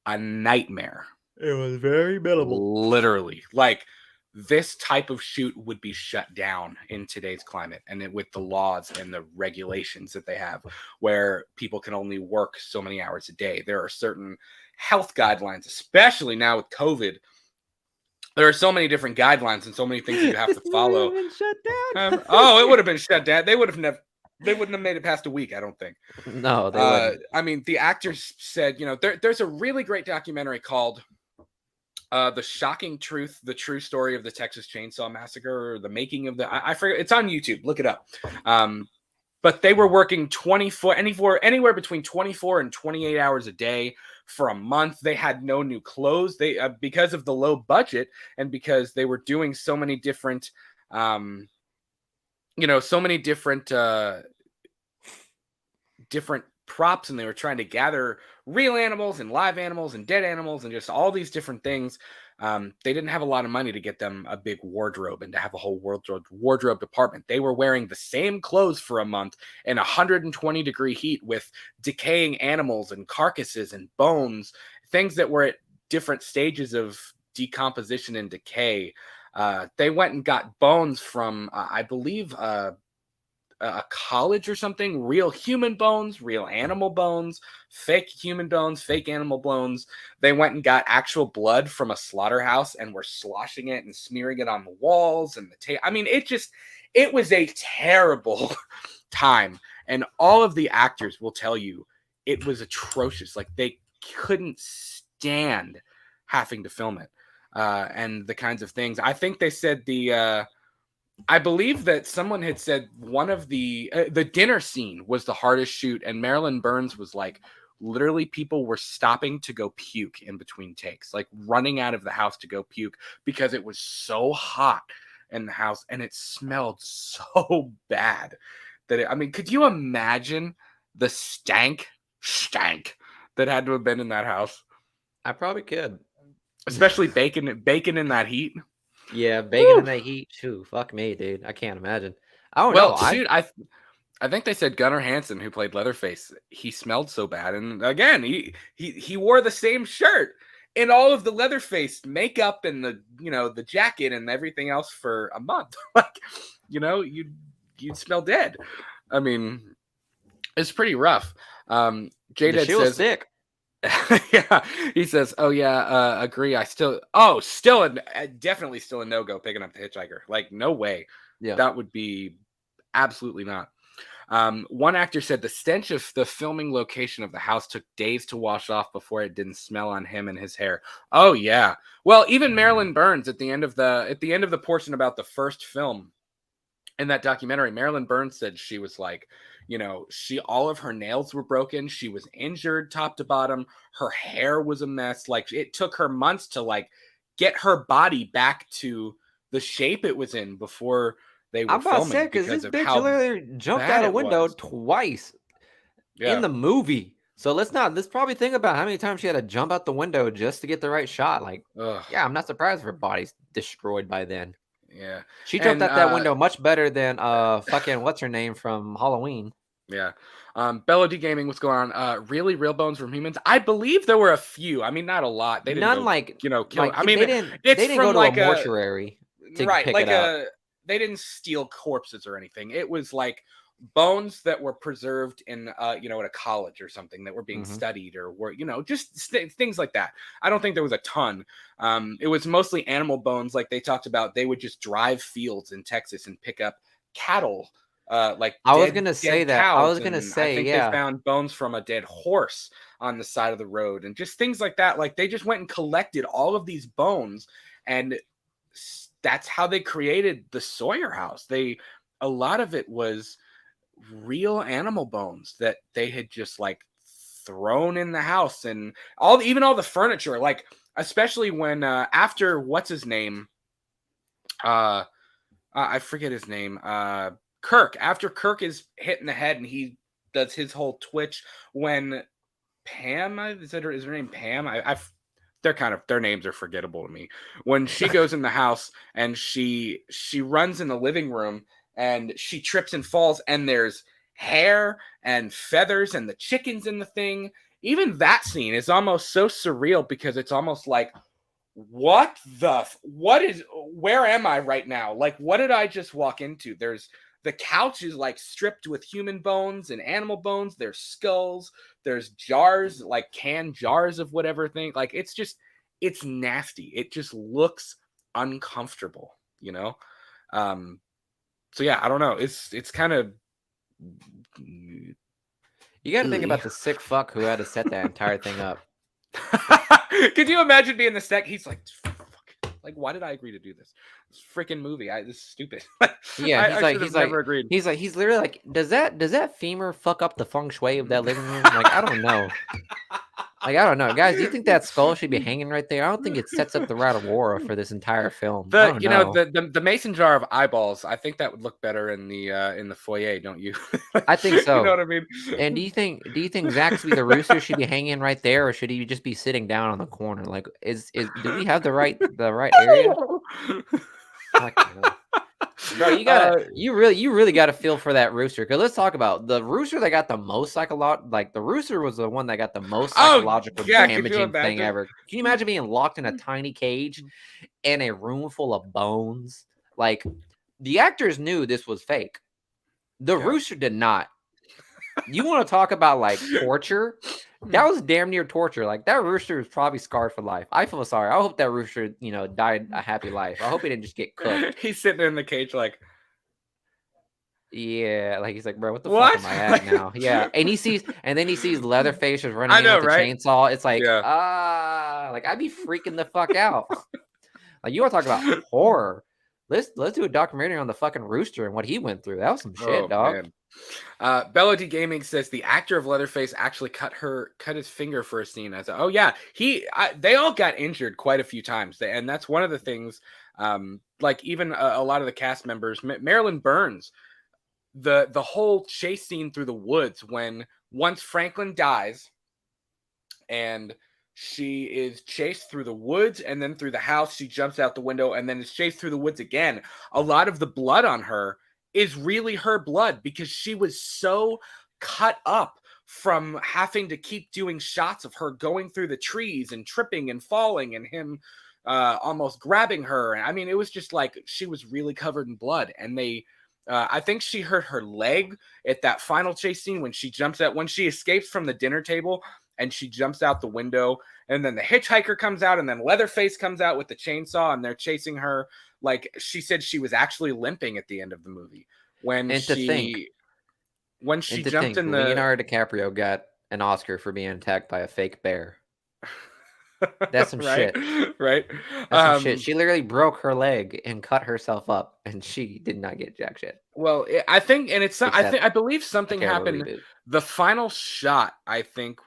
a nightmare. It was very minimal. Literally. Like, this type of shoot would be shut down in today's climate, and with the laws and the regulations that they have, where people can only work so many hours a day. There are certain health guidelines, especially now with COVID. There are so many different guidelines and so many things you have to follow. Been shut down. It would have been shut down. They wouldn't have made it past a week, I don't think. No, they wouldn't. I mean, the actors said, there's a really great documentary called The Shocking Truth, the True Story of the Texas Chainsaw Massacre, or the making of I forget. It's on YouTube. Look it up. But they were working anywhere between 24 and 28 hours a day for a month. They had no new clothes. They because of the low budget, and because they were doing so many different different props, and they were trying to gather real animals and live animals and dead animals and just all these different things. They didn't have a lot of money to get them a big wardrobe and to have a whole wardrobe department. They were wearing the same clothes for a month in 120-degree heat with decaying animals and carcasses and bones, things that were at different stages of decomposition and decay. They went and got bones from, I believe, a college or something, real human bones, real animal bones, fake human bones, fake animal bones. They went and got actual blood from a slaughterhouse and were sloshing it and smearing it on the walls and the tape. I mean, it was a terrible time. And all of the actors will tell you it was atrocious. Like, they couldn't stand having to film it. And the kinds of things. I think they said I believe that someone had said one of the dinner scene was the hardest shoot, and Marilyn Burns was like, literally, people were stopping to go puke in between takes, like running out of the house to go puke because it was so hot in the house and it smelled so bad that I mean, could you imagine the stank that had to have been in that house, I probably could. especially bacon in that heat. Yeah, bacon in that heat. Too. Fuck me, dude. I can't imagine. I don't know. Shoot, I think they said Gunnar Hansen, who played Leatherface, he smelled so bad, and again, he wore the same shirt in all of the Leatherface makeup and the jacket and everything else for a month. Like, you'd smell dead. I mean, it's pretty rough. J-Dad says, sick. yeah, he says, "Oh yeah, agree. Definitely still a no-go picking up the hitchhiker. Like, no way. Yeah, That would be absolutely not." One actor said the stench of the filming location of the house took days to wash off before it didn't smell on him and his hair. Oh yeah. Well, even Marilyn Burns at the end of the portion about the first film in that documentary, Marilyn Burns said she was like, all of her nails were broken. She was injured top to bottom. Her hair was a mess. Like, it took her months to like get her body back to the shape it was in before they were I'm about to filming, say because this of bitch how literally jumped bad out a it window was. twice Yeah. in the movie. So let's probably think about how many times she had to jump out the window just to get the right shot. Like, Ugh. yeah, I'm not surprised if her body's destroyed by then. Yeah. She jumped And, out that window much better than fucking what's her name from Halloween. Yeah. Bello D Gaming, what's going on? Really, real bones from humans? I believe there were a few. I mean, not a lot. They didn't None go, like kill. like I mean, they didn't it's go from to like a mortuary to right, pick like it up. they didn't steal corpses or anything. It was like bones that were preserved in at a college or something that were being studied or were just things like that. I don't think there was a ton. It was mostly animal bones, like they talked about. They would just drive fields in Texas and pick up cattle, like I was dead gonna say that. I cows, was gonna and I say, think yeah. they found bones from a dead horse on the side of the road and just things like that. Like, they just went and collected all of these bones, and that's how they created the Sawyer house. A lot of it was real animal bones that they had just like thrown in the house, and even all the furniture, like especially when after what's his name, I forget his name, Kirk. After Kirk is hit in the head and he does his whole twitch, when Pam, is her name Pam? Their names are forgettable to me. When she goes in the house and she runs in the living room and she trips and falls, and there's hair and feathers and the chickens in the thing. Even that scene is almost so surreal because it's almost like, where am I right now? Like, what did I just walk into? The couch is like stripped with human bones and animal bones. There's skulls. There's jars, like canned jars of whatever thing. Like, it's nasty. It just looks uncomfortable, So yeah, I don't know. It's kind of. You got to think about the sick fuck who had to set that entire thing up. Could you imagine being the sec? He's like, fuck. Like, why did I agree to do this? This freaking movie. This is stupid. Yeah, he's never agreed. He's literally like, does that femur fuck up the feng shui of that living room? Like, I don't know. Like, I don't know, guys. Do you think that skull should be hanging right there? I don't think it sets up the right aura for this entire film. The mason jar of eyeballs. I think that would look better in the foyer, don't you? I think so. You know what I mean? And do you think Zaxby the rooster should be hanging right there, or should he just be sitting down on the corner? Like, do we have the right area? Bro, you really got to feel for that rooster. Because let's talk about the rooster that got the most psychological. Like, the rooster was the one that got the most psychological damaging thing ever. Can you imagine being locked in a tiny cage in a room full of bones? Like, the actors knew this was fake. The rooster did not. You want to talk about like torture? That was damn near torture. Like, that rooster is probably scarred for life. I feel sorry. I hope that rooster, died a happy life. I hope he didn't just get cooked. He's sitting in the cage like, yeah, like he's like, bro, what the fuck am I at now? Yeah, and then he sees Leatherface just running in with the chainsaw. It's like, like, I'd be freaking the fuck out. Like, you want to talk about horror? Let's do a documentary on the fucking rooster and what he went through. That was some shit, Oh dog. man. Bello D Gaming says the actor of Leatherface actually cut his finger for a scene. I said, oh yeah, they all got injured quite a few times, and that's one of the things. Like even a lot of the cast members, Marilyn Burns, the whole chase scene through the woods when once Franklin dies, and she is chased through the woods and then through the house. She jumps out the window and then is chased through the woods again. A lot of the blood on her is really her blood because she was so cut up from having to keep doing shots of her going through the trees and tripping and falling and him almost grabbing her. I mean, it was just like she was really covered in blood. And I think she hurt her leg at that final chase scene when she escapes from the dinner table and she jumps out the window, and then the hitchhiker comes out, and then Leatherface comes out with the chainsaw, and they're chasing her. Like, she said she was actually limping at the end of the movie when she jumped in the Leonardo DiCaprio got an Oscar for being attacked by a fake bear. That's some right? shit. Right? That's some shit. She literally broke her leg and cut herself up, and she did not get jack shit. Well, I think, and it's I believe something happened. Reboot. The final shot, I think,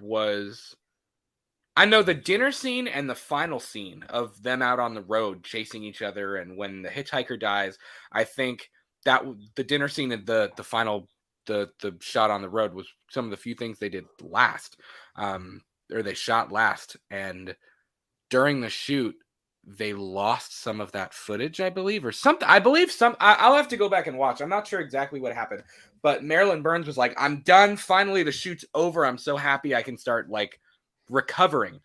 I know the dinner scene and the final scene of them out on the road chasing each other, and when the hitchhiker dies, I think that the dinner scene and the final the shot on the road was some of the few things they did last, or they shot last, and during the shoot they lost some of that footage, I believe, or something. I'll have to go back and watch. I'm not sure exactly what happened, but Marilyn Burns was like, I'm done. Finally, the shoot's over. I'm so happy I can start like recovering.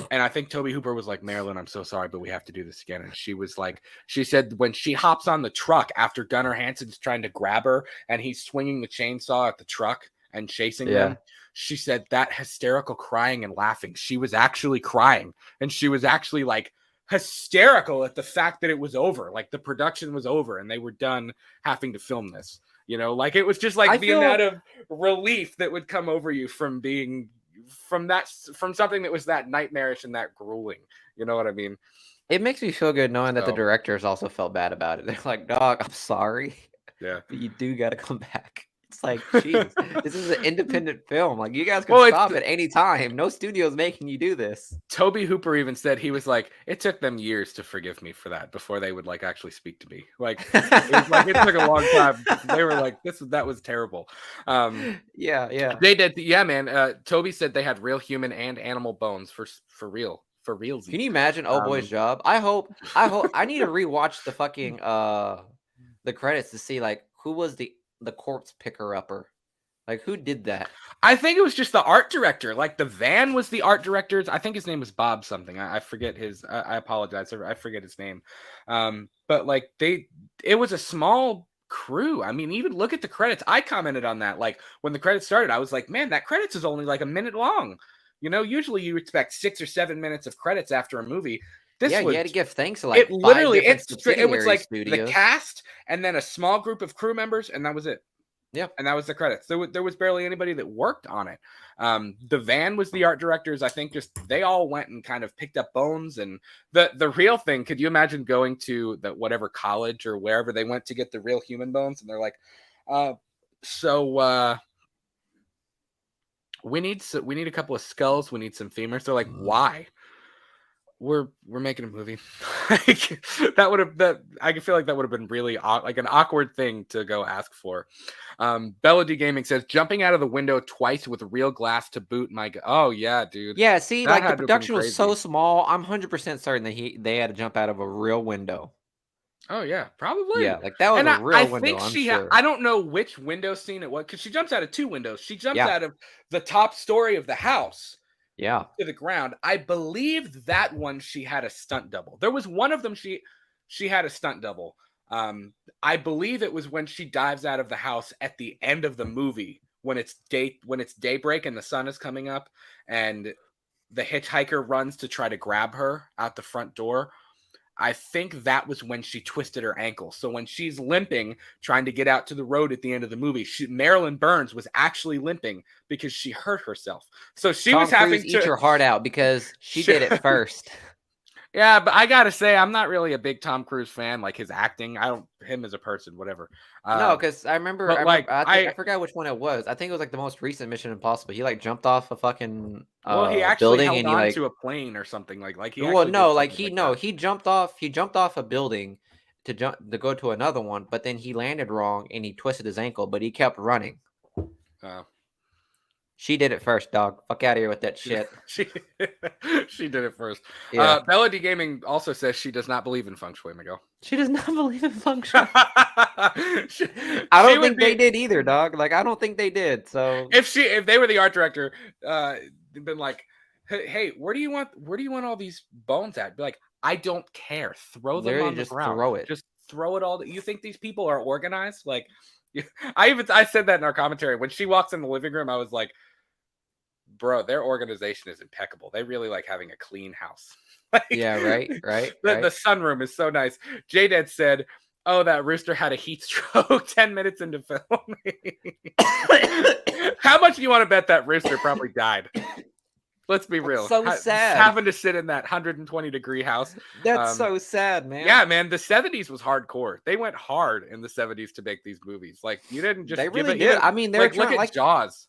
And I think Tobe Hooper was like, Marilyn, I'm so sorry, but we have to do this again. And she was like, she said when she hops on the truck after Gunnar Hansen's trying to grab her and he's swinging the chainsaw at the truck and chasing them, she said that hysterical crying and laughing, she was actually crying, and she was actually like hysterical at the fact that it was over, like the production was over and they were done having to film this, you know, like it was just like amount of relief that would come over you from something that was that nightmarish and that grueling, you know what I mean? It makes me feel good knowing that the directors also felt bad about it. They're like, dog, I'm sorry, but you do got to come back. It's like, geez, this is an independent film. Like, you guys can stop at any time. No studio's making you do this. Tobe Hooper even said, he was like, it took them years to forgive me for that before they would like actually speak to me. Like, it took a long time. They were like, that was terrible. Yeah. They did. Yeah, man. Toby said they had real human and animal bones for real. For real. Can you imagine Old Boy's job? I hope I need to rewatch the fucking the credits to see like who was the corpse picker upper, like who did that. I think it was just the art director. Like the van was the art director's. I think his name was Bob something. I forget his. I apologize. I forget his name. But like it was a small crew. I mean, even look at the credits. I commented on that. Like when the credits started, I was like, man, that credits is only like a minute long. You know, usually you expect 6 or 7 minutes of credits after a movie. You had to give thanks to like it literally it was like studios. The cast and then a small group of crew members, and that was it. Yeah, and that was the credits. There was barely anybody that worked on it. The van was the art directors. I think just they all went and kind of picked up bones. And the real thing, could you imagine going to the whatever college or wherever they went to get the real human bones, and they're like, we need a couple of skulls, we need some femurs. They're like, why? We're making a movie. Like, I can feel like that would have been really like an awkward thing to go ask for. Bella D Gaming says jumping out of the window twice with real glass to boot. Oh yeah, dude. Yeah, see, like the production was so small. I'm 100% certain that they had to jump out of a real window. Oh yeah, probably. Yeah, like that was a real window. I think I don't know which window scene it was because she jumps out of 2 windows. She jumps out of the top story of the house. Yeah, to the ground. I believe that one she had a stunt double. There was one of them she had a stunt double. I believe it was when she dives out of the house at the end of the movie when it's daybreak and the sun is coming up and the hitchhiker runs to try to grab her out the front door. I think that was when she twisted her ankle. So when she's limping, trying to get out to the road at the end of the movie, Marilyn Burns was actually limping because she hurt herself. So she was having to eat your heart out because she did it first. Yeah, but I gotta say, I'm not really a big Tom Cruise fan. Like his acting, him as a person, whatever. No, because I remember, But like, I forgot which one it was. I think it was like the most recent Mission Impossible. He like jumped off a fucking well, he actually building held and he on like, to a plane or something. Like he well, actually did no, like something he like no, that. he jumped off a building to go to another one, but then he landed wrong and he twisted his ankle, but he kept running. Uh, She did it first, dog. Fuck out of here with that shit. she she did it first. Yeah. Bella D Gaming also says she does not believe in feng shui, Miguel. She does not believe in feng shui. She- I she don't would think they did either, dog. Like I don't think they did. So if they were the art director, they've been like, hey, where do you want all these bones at? Be like, I don't care. Throw them literally on the just ground. throw it. Just throw it all. You think these people are organized? Like, I said that in our commentary when she walks in the living room. I was like, bro, their organization is impeccable. They really like having a clean house. Like, Yeah, right. The sunroom is so nice. J-Dad said, oh, that rooster had a heat stroke 10 minutes into filming. How much do you want to bet that rooster probably died? Let's be real. So sad. Having to sit in that 120-degree house. That's so sad, man. Yeah, man. The 70s was hardcore. They went hard in the 70s to make these movies. Like, you didn't just They give really it. did. Even, I mean, they were look trying at Jaws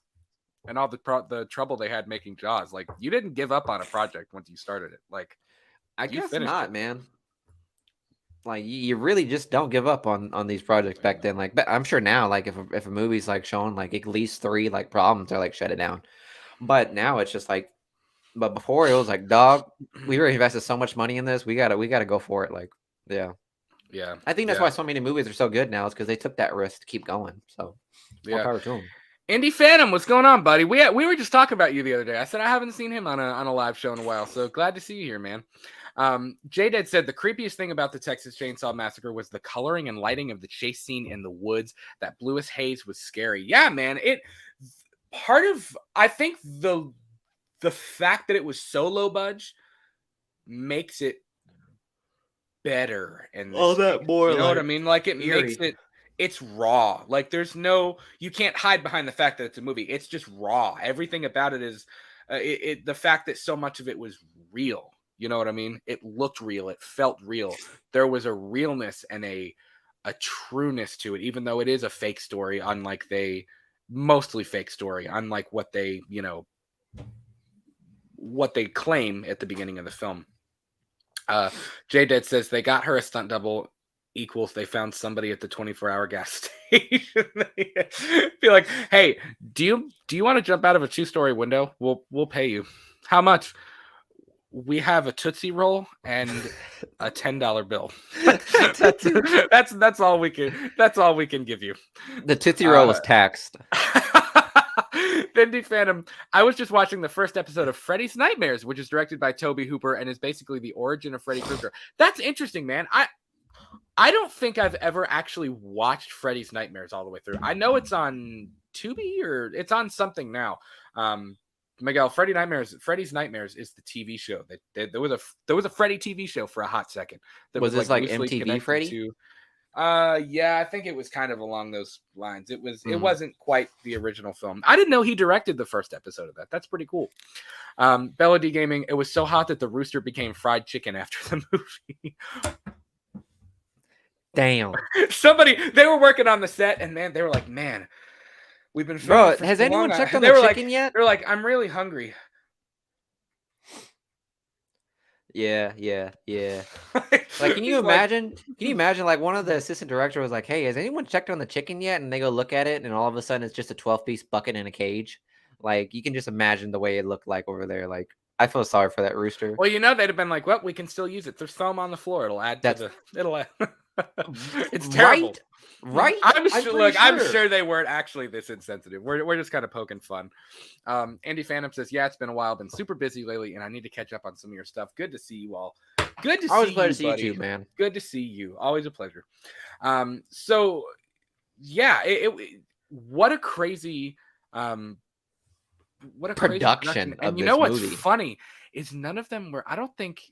and all the trouble they had making Jaws. Like, you didn't give up on a project once you started it. Like, I you guess finished not, it. man. Like you really just don't give up on these projects back then. Like, but I'm sure now, like if a movie's like showing like at least 3 like problems, they're like shut it down. But now it's just like, but before it was like, dog, we already invested so much money in this. We gotta go for it. Like, yeah. I think that's why so many movies are so good now is because they took that risk to keep going. So, more power to them. Indy Phantom, what's going on, buddy? We were just talking about you the other day. I said I haven't seen him on a live show in a while, so glad to see you here, man. J-Dad said the creepiest thing about the Texas Chainsaw Massacre was the coloring and lighting of the chase scene in the woods. That bluish haze was scary. Yeah, man. I think the fact that it was so low budge makes it better. And all that more, you know what I mean? Like it eerie. makes it's raw. Like you can't hide behind the fact that it's a movie. It's just raw. Everything about it is the fact that so much of it was real. You know what I mean? It looked real. It felt real. There was a realness and a trueness to it, even though it is a fake story, mostly fake story, unlike what they claim at the beginning of the film. J-Dad says they got her a stunt double equals they found somebody at the 24-hour gas station. Be like, hey, do you want to jump out of a 2-story window? We'll pay you. How much? We have a Tootsie Roll and a $10 bill. That's all we can give you. The Tootsie Roll was taxed. Indy Phantom. I was just watching the first episode of Freddy's Nightmares, which is directed by Tobe Hooper and is basically the origin of Freddy Krueger. That's interesting, man. I don't think I've ever actually watched Freddy's Nightmares all the way through. I know it's on Tubi or it's on something now. Miguel, Freddy's Nightmares is the TV show. There was a Freddy TV show for a hot second. That was this like loosely MTV Freddy? Yeah, I think it was kind of along those lines. It wasn't quite the original film. I didn't know he directed the first episode of that. That's pretty cool. Bella D Gaming, it was so hot that the rooster became fried chicken after the movie. Damn. They were working on the set and man, they were like, man, we've been bro, has anyone checked on the chicken yet? They're like, I'm really hungry. Yeah. Like, can you imagine? Can you imagine? Like, one of the assistant director was like, "Hey, has anyone checked on the chicken yet?" And they go look at it, and all of a sudden, it's just a 12-piece bucket in a cage. Like, you can just imagine the way it looked like over there. Like, I feel sorry for that rooster. Well, they'd have been like, "Well, we can still use it. There's foam on the floor. It'll add to the. It'll add." It's terrible. Right? I'm sure they weren't actually this insensitive. We're just kind of poking fun. Andy Phantom says, yeah, it's been a while. Been super busy lately, and I need to catch up on some of your stuff. Good to see you all. Good to Always see glad you, to see buddy. you too, man. Good to see you. Always a pleasure. So yeah, what a crazy production of and you this know what's movie. funny is none of them were. I don't think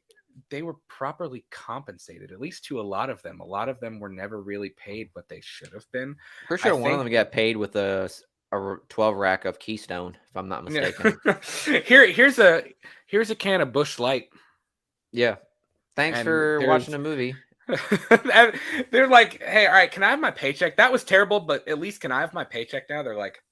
they were properly compensated, at least to a lot of them. A lot of them were never really paid what they should have been. For sure, one of them got paid with a 12 rack of Keystone, if I'm not mistaken. Here's a can of Busch Light. Yeah. Thanks And for watching the movie. and they're like, hey, all right, can I have my paycheck? That was terrible, but at least can I have my paycheck now? They're like,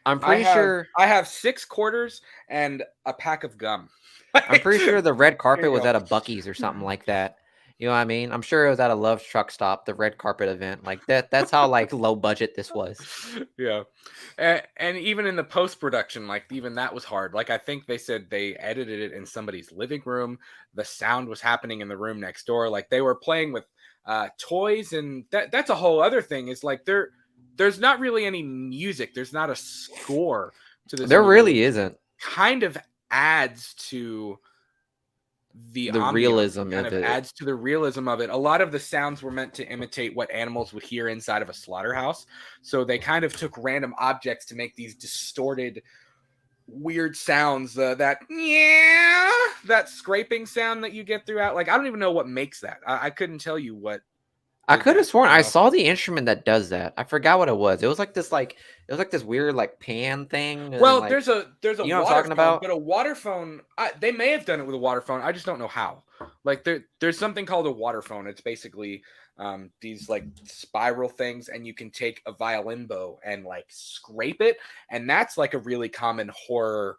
I'm pretty sure I have 6 quarters and a pack of gum. I'm pretty sure the red There carpet you was go. at a Buc-ee's or something like that. You know what I mean? I'm sure it was at a Love's Truck Stop, the red carpet event. Like that's how like low budget this was. Yeah. And even in the post-production, like even that was hard. Like I think they said they edited it in somebody's living room. The sound was happening in the room next door. Like they were playing with toys, and that's a whole other thing. Is like there's not really any music. There's not a score to this There movie, really which isn't. kind of adds to the ambiance, realism kind of of it. adds to the realism of it. A lot of the sounds were meant to imitate what animals would hear inside of a slaughterhouse. So they kind of took random objects to make these distorted, weird sounds. That scraping sound that you get throughout. Like I don't even know what makes that. I couldn't tell you what. I could have that, sworn you I know? saw the instrument that does that. I forgot what it was. It was like this weird like pan thing. Well, like, there's a you know what I'm water talking phone, about? but a water phone. They may have done it with a water phone. I just don't know how. Like there's something called a water phone. It's basically these like spiral things, and you can take a violin bow and like scrape it, and that's like a really common horror,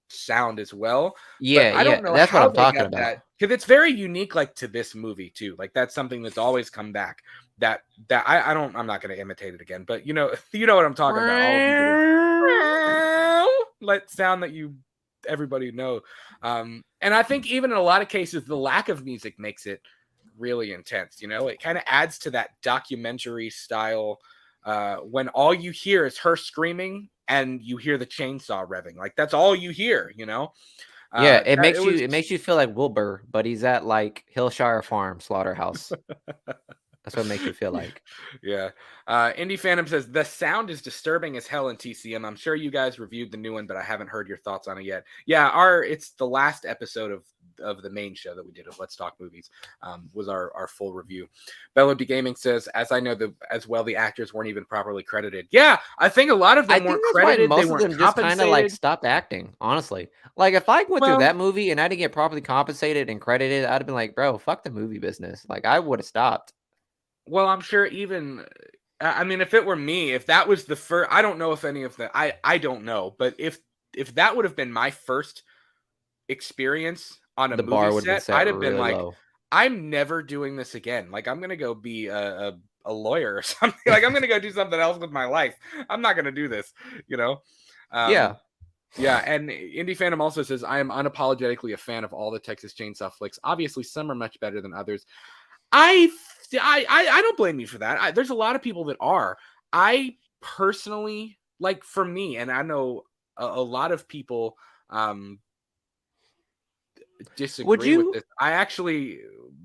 sound as well. But Yeah, I yeah. don't know That's what how I'm they talking got about. that, because it's very unique, like to this movie too. Like that's something that's always come back. I'm not going to imitate it again, but you know what I'm talking about. All of you let sound that everybody know. And I think even in a lot of cases, the lack of music makes it really intense. You know, it kind of adds to that documentary style. When all you hear is her screaming and you hear the chainsaw revving, like that's all you hear, you know? Yeah, it Was makes you feel like Wilbur, but he's at like Hillshire Farm slaughterhouse. That's what it makes you feel like. Yeah. Indie Phantom says the sound is disturbing as hell in TCM. I'm sure you guys reviewed the new one, but I haven't heard your thoughts on it yet. Yeah, it's the last episode of the main show that we did of Let's Talk Movies, was our full review. Bello D Gaming says, as I know, the actors weren't even properly credited. Yeah, I think a lot of them weren't credited. Most they of weren't them just kind of like compensated. stopped acting. Honestly, like if I went Well, through that movie and I didn't get properly compensated and credited, I'd have been like, bro, fuck the movie business. Like I would have stopped. Well, I'm sure even, I mean, if it were me, if that was the first, I don't know if any of the, I don't know, but if that would have been my first experience on a The bar movie would have been set, set I'd have been really like, low. I'm never doing this again. Like, I'm gonna go be a lawyer or something. Like, I'm gonna go do something else with my life. I'm not gonna do this, you know? Yeah. Yeah, and Indie Phantom also says, I am unapologetically a fan of all the Texas Chainsaw flicks. Obviously, some are much better than others. I don't blame you for that. There's a lot of people that are. I personally, like for me, and I know a lot of people disagree with this. I actually,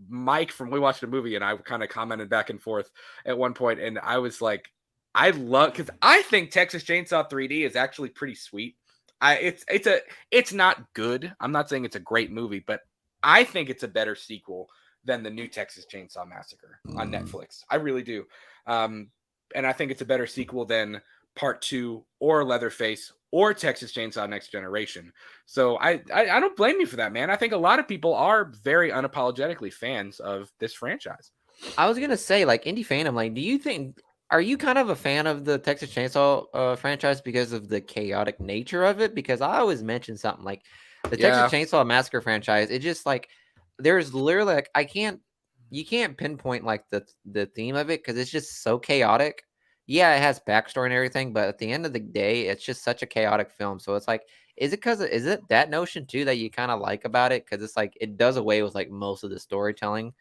Mike from We Watched a Movie, and I kind of commented back and forth at one point, and I was like, because I think Texas Chainsaw 3D is actually pretty sweet. It's not good. I'm not saying it's a great movie, but I think it's a better sequel than the new Texas Chainsaw Massacre on Netflix. I really do. And I think it's a better sequel than Part 2 or Leatherface or Texas Chainsaw Next Generation. So I don't blame you for that, man. I think a lot of people are very unapologetically fans of this franchise. I was gonna say, like, Indie Phantom, like, are you kind of a fan of the Texas Chainsaw franchise because of the chaotic nature of it? Because I always mention something like the Texas Chainsaw Massacre franchise. It just like there's literally like you can't pinpoint like the theme of it because it's just so chaotic. Yeah, it has backstory and everything, but at the end of the day, it's just such a chaotic film. So it's like, is it that notion too that you kind of like about it? Because it's like it does away with like most of the storytelling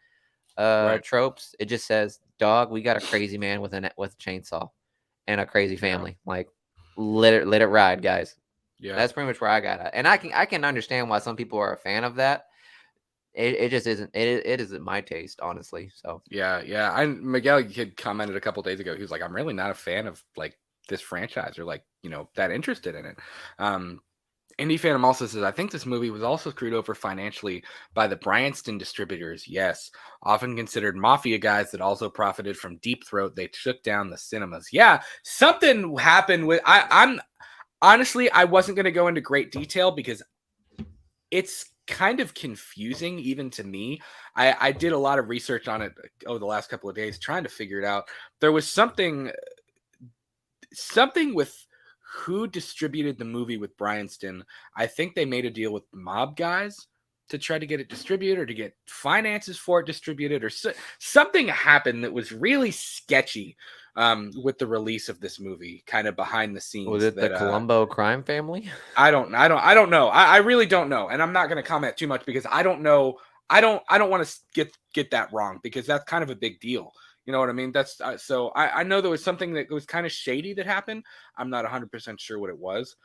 tropes. It just says, dog, we got a crazy man with a chainsaw and a crazy family. Like let it ride, guys. Yeah, that's pretty much where I got it. And I can understand why some people are a fan of that. It just isn't. It isn't my taste, honestly. So yeah. Miguel had commented a couple days ago. He was like, I'm really not a fan of like this franchise or like that interested in it. Indie Phantom also says, I think this movie was also screwed over financially by the Bryanston distributors. Yes, often considered mafia guys that also profited from Deep Throat. They took down the cinemas. Yeah, something happened with. I'm honestly, I wasn't going to go into great detail because it's kind of confusing even to me. I did a lot of research on it over the last couple of days trying to figure it out. There was something with who distributed the movie with Bryanston. I think they made a deal with mob guys to try to get it distributed or to get finances for it distributed, or something happened that was really sketchy with the release of this movie, kind of behind the scenes. Was it the Colombo crime family? I don't know. I really don't know, and I'm not going to comment too much because I don't know. I don't want to get that wrong, because that's kind of a big deal. You know what I mean? That's so I know there was something that was kind of shady that happened. I'm not 100% sure what it was.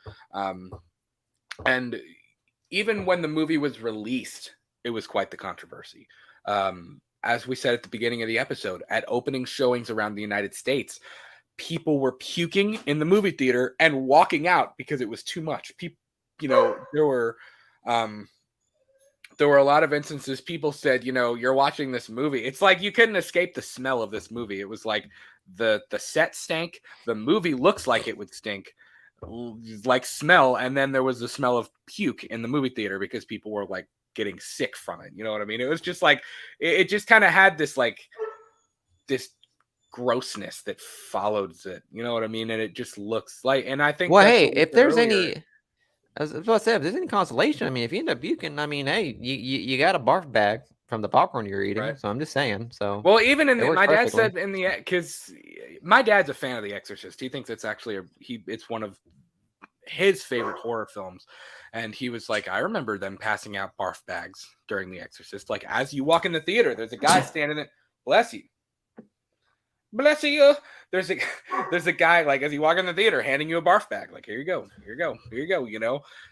And even when the movie was released, it was quite the controversy. As we said at the beginning of the episode, at opening showings around the United States, people were puking in the movie theater and walking out because it was too much. People, there were a lot of instances people said, you're watching this movie. It's like you couldn't escape the smell of this movie. It was like the set stank. The movie looks like it would stink, like smell. And then there was the smell of puke in the movie theater because people were like getting sick from it. You know what I mean? It was just like, it just kind of had this grossness that follows it. You know what I mean? And it just looks like, and I think, well, hey, if there's any, as I said, if there's any consolation, I mean, if you end up puking, I mean, hey, you got a barf bag from the popcorn you're eating. Right. So I'm just saying. So, well, even in my dad said because my dad's a fan of The Exorcist. He thinks it's actually it's one of his favorite horror films. And he was like, I remember them passing out barf bags during The Exorcist. Like, as you walk in the theater, there's a guy standing there, bless you. Bless you. There's a guy, like, as you walk in the theater, handing you a barf bag. Like, here you go.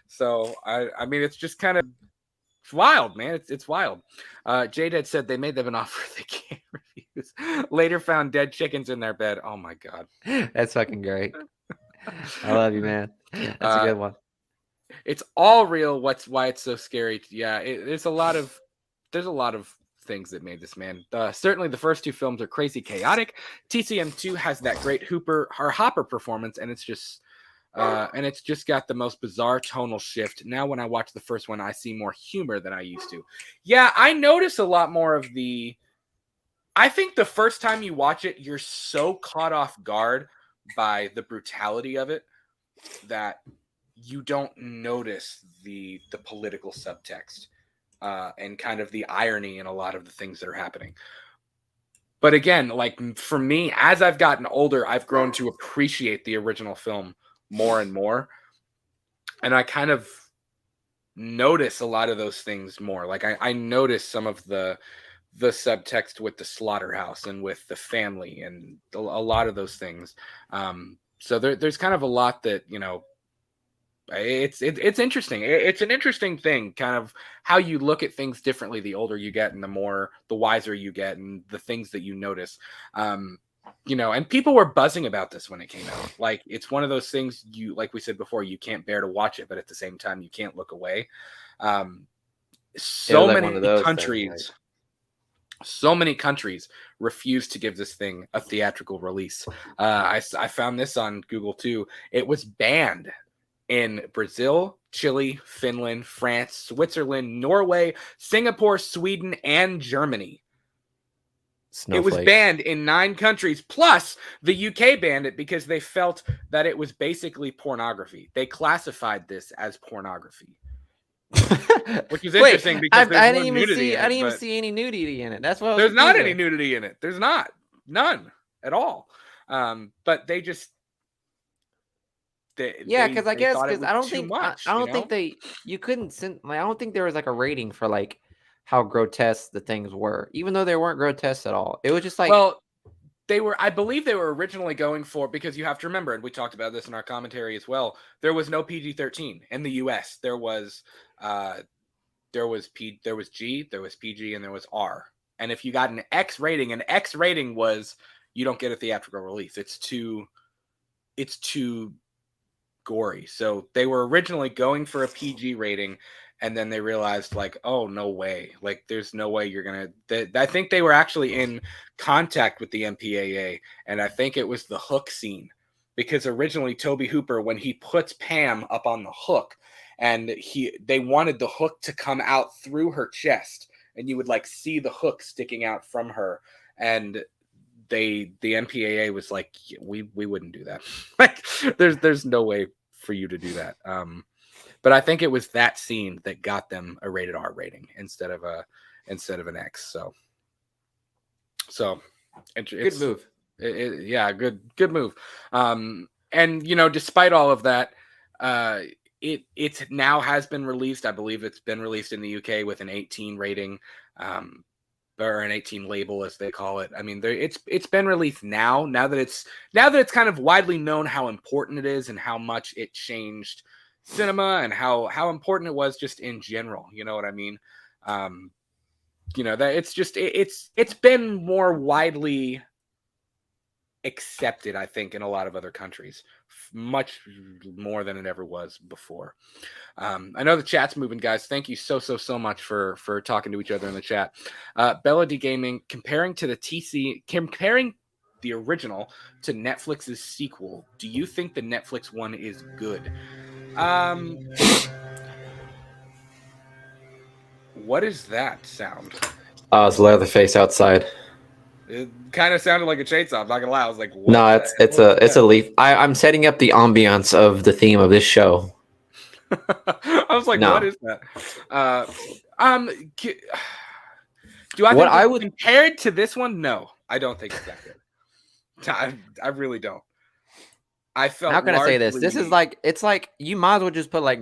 So, I mean, it's just kind of, it's wild, man. It's wild. J-Dead said they made them an offer they can't refuse. Later found dead chickens in their bed. Oh, my God. That's fucking great. I love you, man. That's a good one. It's all real. Why it's so scary. Yeah, there's a lot of things that made this, man. Certainly the first two films are crazy chaotic. TCM2 has that great Hopper performance, and it's just got the most bizarre tonal shift. Now when I watch the first one, I see more humor than I used to. Yeah, I notice a lot more of I think the first time you watch it, you're so caught off guard by the brutality of it that you don't notice the political subtext and kind of the irony in a lot of the things that are happening. But again, like for me, as I've gotten older, I've grown to appreciate the original film more and more. And I kind of notice a lot of those things more. Like I notice some of the subtext with the slaughterhouse and with the family and a lot of those things. So there's kind of a lot that, it's interesting. It's an interesting thing, kind of how you look at things differently the older you get and the wiser you get and the things that you notice. And people were buzzing about this when it came out. Like, it's one of those things like we said before, you can't bear to watch it, but at the same time, you can't look away. So many countries refuse to give this thing a theatrical release. I found this on Google too. It was banned in Brazil, Chile, Finland, France, Switzerland, Norway, Singapore, Sweden, and Germany. Snowflakes. It was banned in 9 countries, plus the UK banned it because they felt that it was basically pornography. They classified this as pornography. Which is interesting because I didn't even see any nudity in it. That's what there's not any nudity in it. There's none at all. But they just because I don't think you couldn't send. I don't think there was like a rating for like how grotesque the things were, even though they weren't grotesque at all. It was just like, well, I believe they were originally going for, because you have to remember, and we talked about this in our commentary as well, there was no PG-13 in the US. There was G, there was PG, and there was R. And if you got an X rating was you don't get a theatrical release. It's too gory. So they were originally going for a PG rating, and then they realized, like, oh, no way. Like, there's no way you're going to... I think they were actually in contact with the MPAA, and I think it was the hook scene. Because originally, Tobe Hooper, when he puts Pam up on the hook, and they wanted the hook to come out through her chest, and you would like see the hook sticking out from her, and the MPAA was like, we wouldn't do that. Like there's no way for you to do that. But I think it was that scene that got them a rated R rating instead of an X. So Good move. Yeah, good move. And despite all of that, it now has been released. I believe it's been released in the UK with an 18 rating, or an 18 label, as they call it. I mean, it's been released now that it's kind of widely known how important it is and how much it changed cinema and how important it was just in general. You know what I mean? That it's been more widely accepted, I think, in a lot of other countries, much more than it ever was before. I know the chat's moving, guys. Thank you so much for talking to each other in the chat. Bella D Gaming, comparing the original to Netflix's sequel, do you think the Netflix one is good? What is that sound? It's Leatherface outside. It kind of sounded like a chainsaw. I'm not gonna lie. I was like, what? No, it's a leaf. I'm setting up the ambiance of the theme of this show. I was like, No. What is that? Do I think compared to this one? No, I don't think it's that good. I really don't. I felt. How can I say this? This is like, it's like you might as well just put like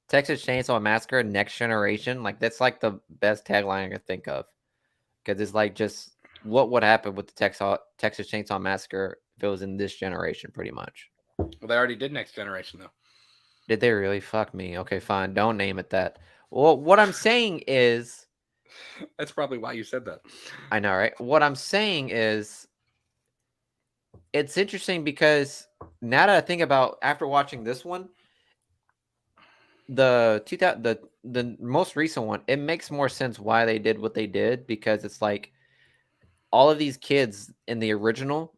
Texas Chainsaw Massacre Next Generation. Like that's like the best tagline I could think of, because it's like just what would happen with the Texas Chainsaw Massacre if it was in this generation, pretty much. Well, they already did Next Generation though. Did they really? Fuck me. Okay, fine. Don't name it that. Well, what I'm saying is, that's probably why you said that. I know, right? What I'm saying is, it's interesting because now that I think about, after watching this one, the most recent one, it makes more sense why they did what they did, because it's like all of these kids in the original,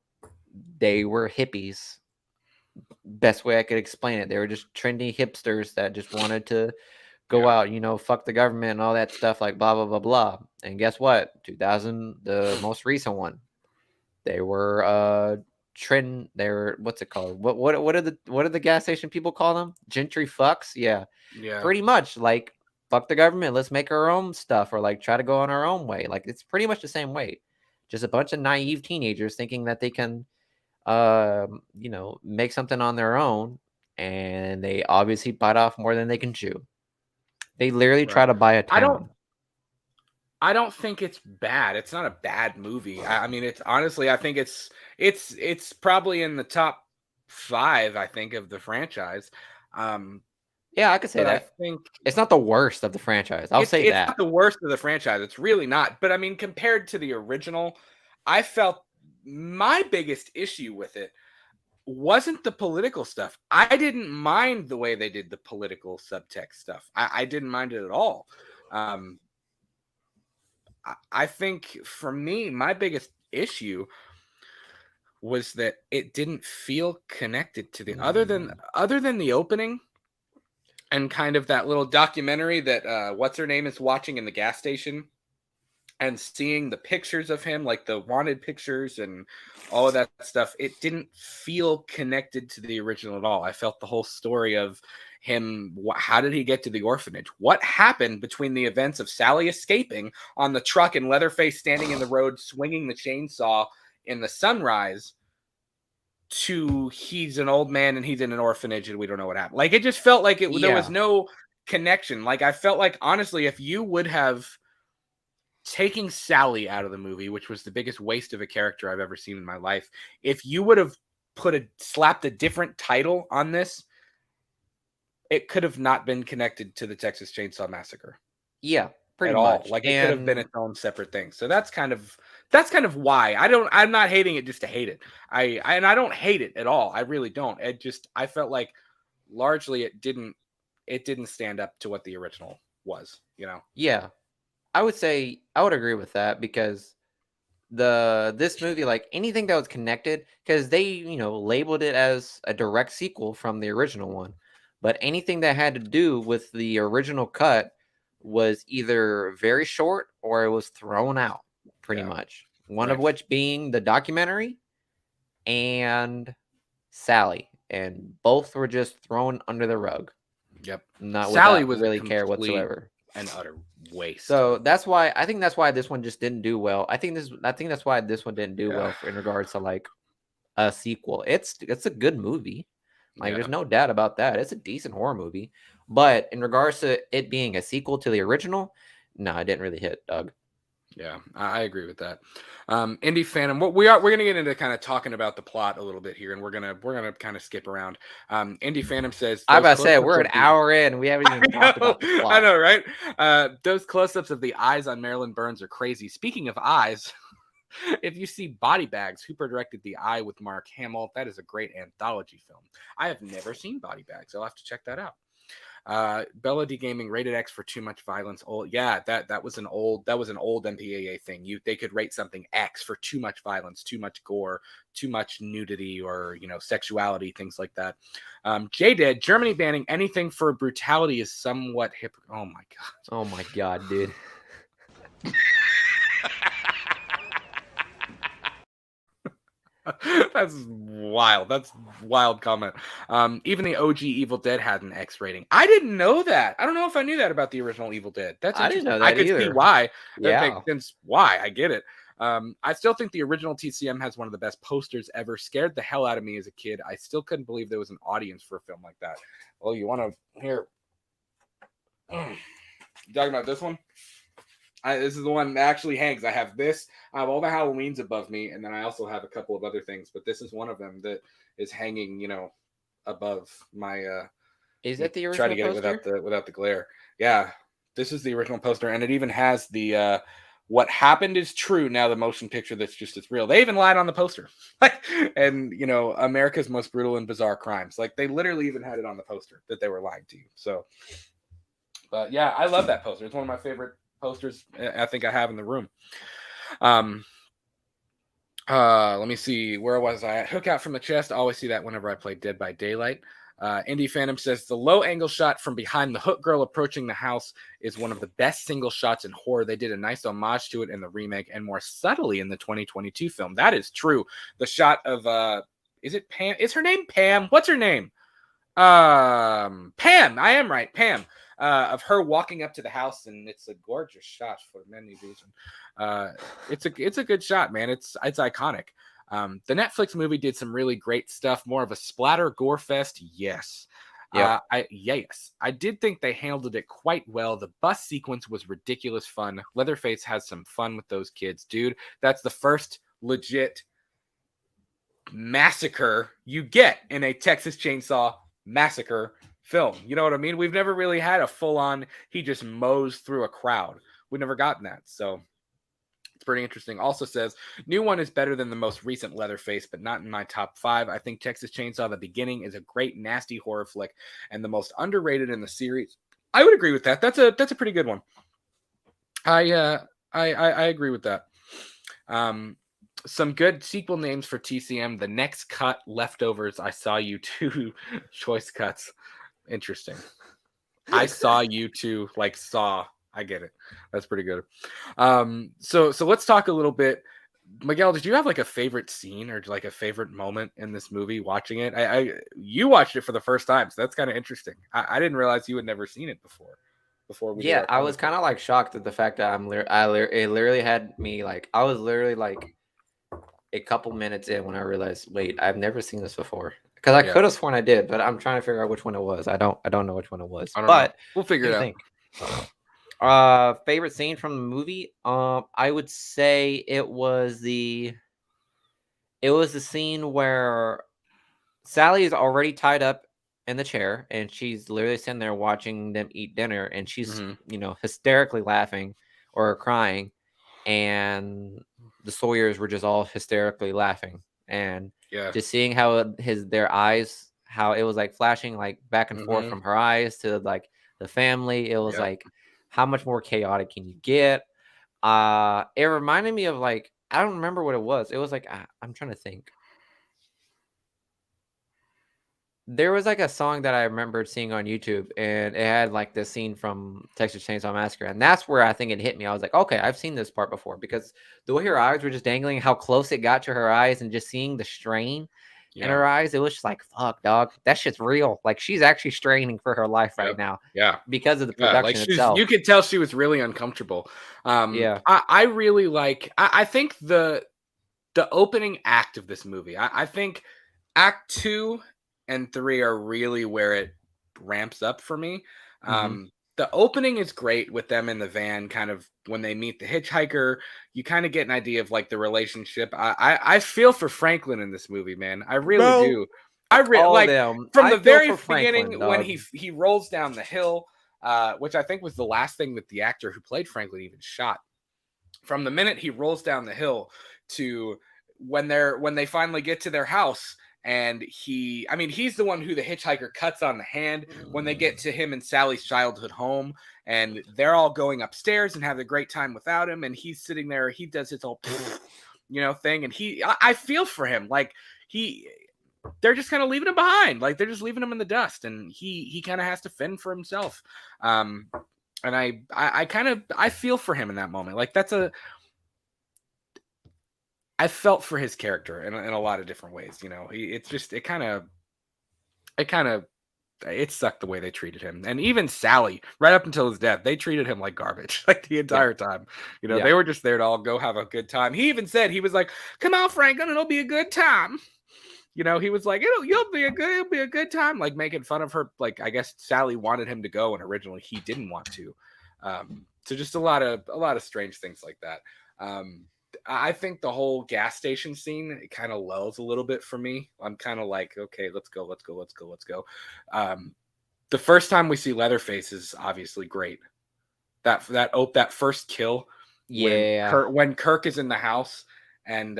they were hippies. Best way I could explain it. They were just trendy hipsters that just wanted to go out, fuck the government and all that stuff, like blah, blah, blah, blah. And guess what? 2000, the most recent one, they were they were, what's it called? What are the gas station people call them? Gentry fucks? Yeah. Pretty much like, fuck the government, let's make our own stuff, or like try to go on our own way. Like it's pretty much the same way. Just a bunch of naive teenagers thinking that they can make something on their own, and they obviously bite off more than they can chew. They literally try to buy a town. I don't think it's bad. It's not a bad movie. I mean, it's honestly, I think it's probably in the top 5, I think, of the franchise. Yeah, I could say that. I think it's not the worst of the franchise. I'll say that. It's not the worst of the franchise. It's really not. But I mean, compared to the original, I felt my biggest issue with it wasn't the political stuff. I didn't mind the way they did the political subtext stuff. I didn't mind it at all. I think for me, my biggest issue was that it didn't feel connected to the other than the opening and kind of that little documentary that what's her name is watching in the gas station, and seeing the pictures of him, like the wanted pictures and all of that stuff. It didn't feel connected to the original at all. I felt the whole story of him, how did he get to the orphanage? What happened between the events of Sally escaping on the truck and Leatherface standing in the road swinging the chainsaw in the sunrise, to he's an old man and he's in an orphanage and we don't know what happened. Like, it just felt like there was no connection. Like, I felt like, honestly, if you would have taking Sally out of the movie, which was the biggest waste of a character I've ever seen in my life, if you would have slapped a different title on this, it could have not been connected to the Texas Chainsaw Massacre. Yeah, pretty much. All. Like, it could have been its own separate thing. So that's kind of why I'm not hating it just to hate it. I don't hate it at all. I really don't. I felt like largely it didn't stand up to what the original was, Yeah. I would agree with that, because this movie, like anything that was connected, because they labeled it as a direct sequel from the original one, but anything that had to do with the original cut was either very short or it was thrown out, pretty much. One of which being the documentary and Sally, and both were just thrown under the rug. Yep. Not Sally without was really a care complete whatsoever. and utter waste. So that's why I think that's why this one just didn't do well. I think that's why this one didn't do well in regards to like a sequel. It's a good movie. Like there's no doubt about that. It's a decent horror movie. But in regards to it being a sequel to the original, no, it didn't really hit, Doug. Yeah, I agree with that. Indie Phantom. We're gonna get into kind of talking about the plot a little bit here, and we're gonna kind of skip around. Indie Phantom says, I about to say we're an hour in, and we haven't even talked about the plot. I know, right? Those close-ups of the eyes on Marilyn Burns are crazy. Speaking of eyes, if you see Body Bags, Hooper directed The Eye with Mark Hamill. That is a great anthology film. I have never seen Body Bags. I'll have to check that out. Bella D Gaming rated X for too much violence. That was an old MPAA thing. They could rate something X for too much violence, too much gore, too much nudity, or sexuality, things like that. J-Dead, Germany banning anything for brutality is somewhat hip. Oh my god, dude. That's wild. That's wild comment. Even the OG Evil Dead had an X rating. I didn't know that. I don't know if I knew that about the original Evil Dead. I didn't know that I could either. see why. Yeah. That makes sense why. I get it. I still think the original TCM has one of the best posters ever. Scared the hell out of me as a kid. I still couldn't believe there was an audience for a film like that. Well, you want to hear? You talking about this one? This is the one that actually hangs. I have this. I have all the Halloweens above me, and then I also have a couple of other things. But this is one of them that is hanging, above my. Is that the original try to get poster? it without the glare. Yeah, this is the original poster, and it even has the "What happened is true." Now the motion picture that's just as real. They even lied on the poster, and America's most brutal and bizarre crimes. Like they literally even had it on the poster that they were lying to you. So, but yeah, I love that poster. It's one of my favorite posters I think I have in the room. Let me see, where was I at? Hook Out from the Chest. I always see that whenever I play Dead by Daylight. Indie Phantom says the low angle shot from behind the hook girl approaching the house is one of the best single shots in horror. They did a nice homage to it in the remake and more subtly in the 2022 film. That is true. The shot of is it Pam? Is her name Pam? What's her name? Pam. I am right. Pam. Of her walking up to the house, and it's a gorgeous shot for many reasons. It's a good shot, man. It's iconic. The Netflix movie did some really great stuff. More of a splatter gore fest, yes. Yeah. Yes. I did think they handled it quite well. The bus sequence was ridiculous fun. Leatherface has some fun with those kids, dude. That's the first legit massacre you get in a Texas Chainsaw Massacre film. You know what I mean? We've never really had a full-on he just mows through a crowd. We've never gotten that. So it's pretty interesting. Also says new one is better than the most recent Leatherface, but not in my top 5. I think Texas Chainsaw The Beginning is a great nasty horror flick and the most underrated in the series. I would agree with that. That's a pretty good one. I agree with that. Some good sequel names for TCM: The Next Cut, Leftovers, I Saw You Too, Choice Cuts. Interesting. I Saw You Too, like Saw. I get it. That's pretty good. So let's talk a little bit. Miguel, did you have like a favorite scene or like a favorite moment in this movie watching it? You watched it for the first time, so that's kind of interesting. I didn't realize you had never seen it before. Yeah, I was kind of like shocked at the fact that it literally had me like, I was literally like a couple minutes in when I realized, wait, I've never seen this before. Because I could have sworn I did, but I'm trying to figure out which one it was. I don't know which one it was. But we'll figure it out. Favorite scene from the movie? I would say it was the scene where Sally is already tied up in the chair and she's literally sitting there watching them eat dinner, and she's hysterically laughing or crying, and the Sawyers were just all hysterically laughing, and just seeing how their eyes, how it was like flashing like back and forth from her eyes to like the family. It was like, how much more chaotic can you get? It reminded me of like, I don't remember what it was. It was like, I'm trying to think. There was like a song that I remembered seeing on YouTube, and it had like this scene from Texas Chainsaw Massacre, and that's where I think it hit me. I was like, okay, I've seen this part before, because the way her eyes were just dangling, how close it got to her eyes, and just seeing the strain in Yeah. her eyes, it was just like, fuck, dog, that shit's real. Like, she's actually straining for her life right Yep. now Yeah. because of the Yeah, like production itself. you could tell she was really uncomfortable. Yeah. I really like. I think the opening act of this movie. I think Act 2 and 3 are really where it ramps up for me. Hmm. The opening is great with them in the van, kind of when they meet the hitchhiker. You kind of get an idea of like the relationship. I feel for Franklin in this movie, man. I really Bro, do. I all like them. from I the feel very for Franklin, beginning when dog. he rolls down the hill, which I think was the last thing that the actor who played Franklin even shot. From the minute he rolls down the hill to when they finally get to their house, and he's the one who the hitchhiker cuts on the hand when they get to him in Sally's childhood home, and they're all going upstairs and have a great time without him, and he's sitting there, he does his whole thing, and I feel for him, like they're just kind of leaving him behind, like they're just leaving him in the dust, and he kind of has to fend for himself. And I feel for him in that moment. Like I felt for his character in a lot of different ways. It sucked the way they treated him. And even Sally, right up until his death, they treated him like garbage, like the entire time. Yeah. They were just there to all go have a good time. He even said, he was like, "Come on, Franklin, it'll be a good time." He was like, it'll be a good time, like making fun of her. Like, I guess Sally wanted him to go, and originally he didn't want to. So just a lot of strange things like that. I think the whole gas station scene, it kind of lulls a little bit for me. I'm kind of like, okay, let's go. The first time we see Leatherface is obviously great. That first kill, Yeah. when Kirk is in the house, and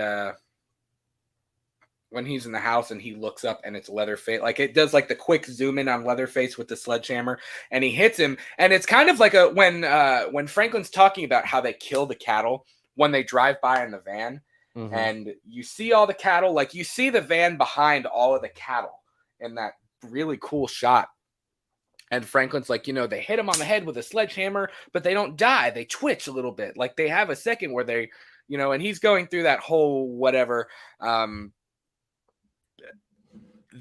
when he's in the house and he looks up and it's Leatherface, like it does like the quick zoom in on Leatherface with the sledgehammer, and he hits him, and it's kind of like when Franklin's talking about how they kill the cattle when they drive by in the van, Mhm. and you see all the cattle, like you see the van behind all of the cattle in that really cool shot. And Franklin's like, they hit him on the head with a sledgehammer, but they don't die. They twitch a little bit. Like they have a second where they, and he's going through that whole whatever.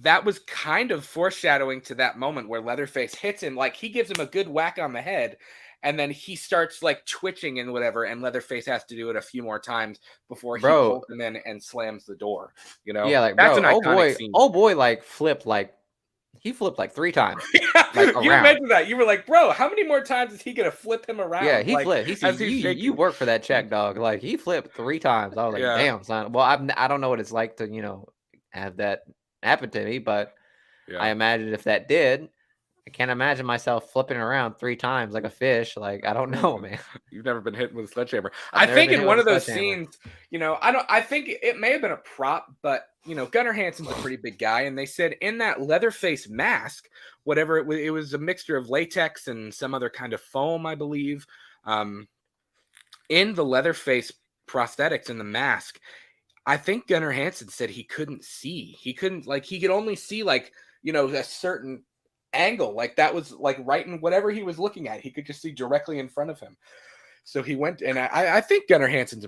That was kind of foreshadowing to that moment where Leatherface hits him. Like he gives him a good whack on the head, and then he starts like twitching and whatever, and Leatherface has to do it a few more times before he pulls him in and slams the door. Yeah, like, that's bro, an iconic scene. Oh boy, like flipped like 3 times. Like, you around. mentioned that. You were like, bro, how many more times is he gonna flip him around? Yeah, he like, flipped. He said, you work for that check, dog. Like he flipped 3 times. I was like, Yeah. damn, son. Well, I don't know what it's like to have that happen to me, but I imagine if that did, I can't imagine myself flipping around 3 times like a fish. Like, I don't know, man. You've never been hit with a sledgehammer. I've I think never been in hit one with of a those sledgehammer. scenes, I think it may have been a prop, but Gunnar Hansen's a pretty big guy, and they said in that Leatherface mask, whatever it was a mixture of latex and some other kind of foam, I believe. In the Leatherface prosthetics in the mask, I think Gunnar Hansen said he couldn't see. He couldn't, like, he could only see like a certain angle, like that was like right in whatever he was looking at, he could just see directly in front of him. So he went, and I think Gunnar Hansen's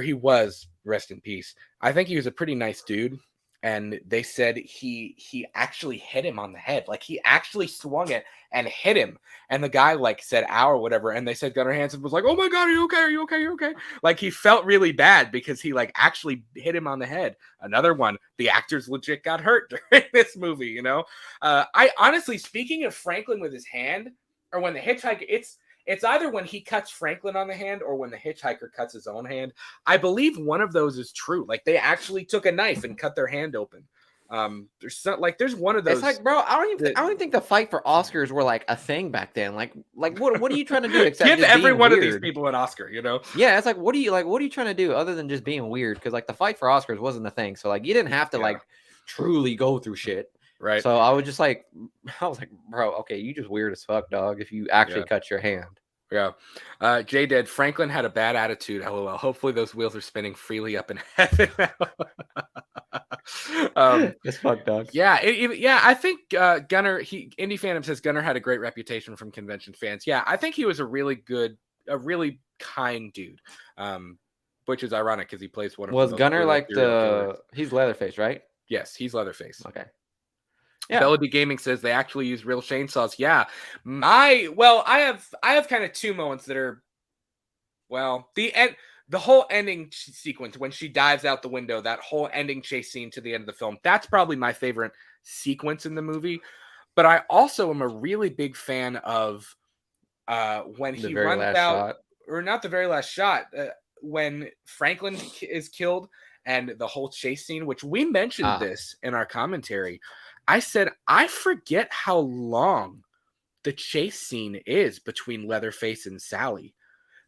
he was, rest in peace, I think he was a pretty nice dude, and they said he actually hit him on the head, like he actually swung it and hit him, and the guy like said ow or whatever, and they said Gunnar Hansen was like, oh my god, are you okay, are you okay, like he felt really bad because he like actually hit him on the head. Another one, the actors legit got hurt during this movie. I honestly, speaking of Franklin with his hand, or when the hitchhiker, it's either when he cuts Franklin on the hand or when the hitchhiker cuts his own hand. I believe one of those is true. Like they actually took a knife and cut their hand open. There's one of those. It's like, bro, I don't even think the fight for Oscars were like a thing back then. Like what are you trying to do except give just every being one weird? of these people an Oscar, Yeah, it's like, what are you trying to do other than just being weird? Because like the fight for Oscars wasn't a thing, so like you didn't have to like truly go through shit. Right. So I was like, bro, okay, you just weird as fuck, dog, if you actually cut your hand. Yeah. Jay did. Franklin had a bad attitude. LOL. Hopefully those wheels are spinning freely up in heaven. It's fucked up. Yeah, I think Gunnar. Indie Fandom says Gunnar had a great reputation from convention fans. Yeah, I think he was a really kind dude, which is ironic because he plays one of Was the most Gunnar brutal like serial killers. he's Leatherface, right? Yes, he's Leatherface. Okay. Yeah. Bella D Gaming says they actually use real chainsaws. Yeah, I have kind of two moments that are, the whole ending sequence when she dives out the window, that whole ending chase scene to the end of the film. That's probably my favorite sequence in the movie. But I also am a really big fan of when he runs out, shot. Or not the very last shot, when Franklin is killed and the whole chase scene, which we mentioned this in our commentary. I said, I forget how long the chase scene is between Leatherface and Sally.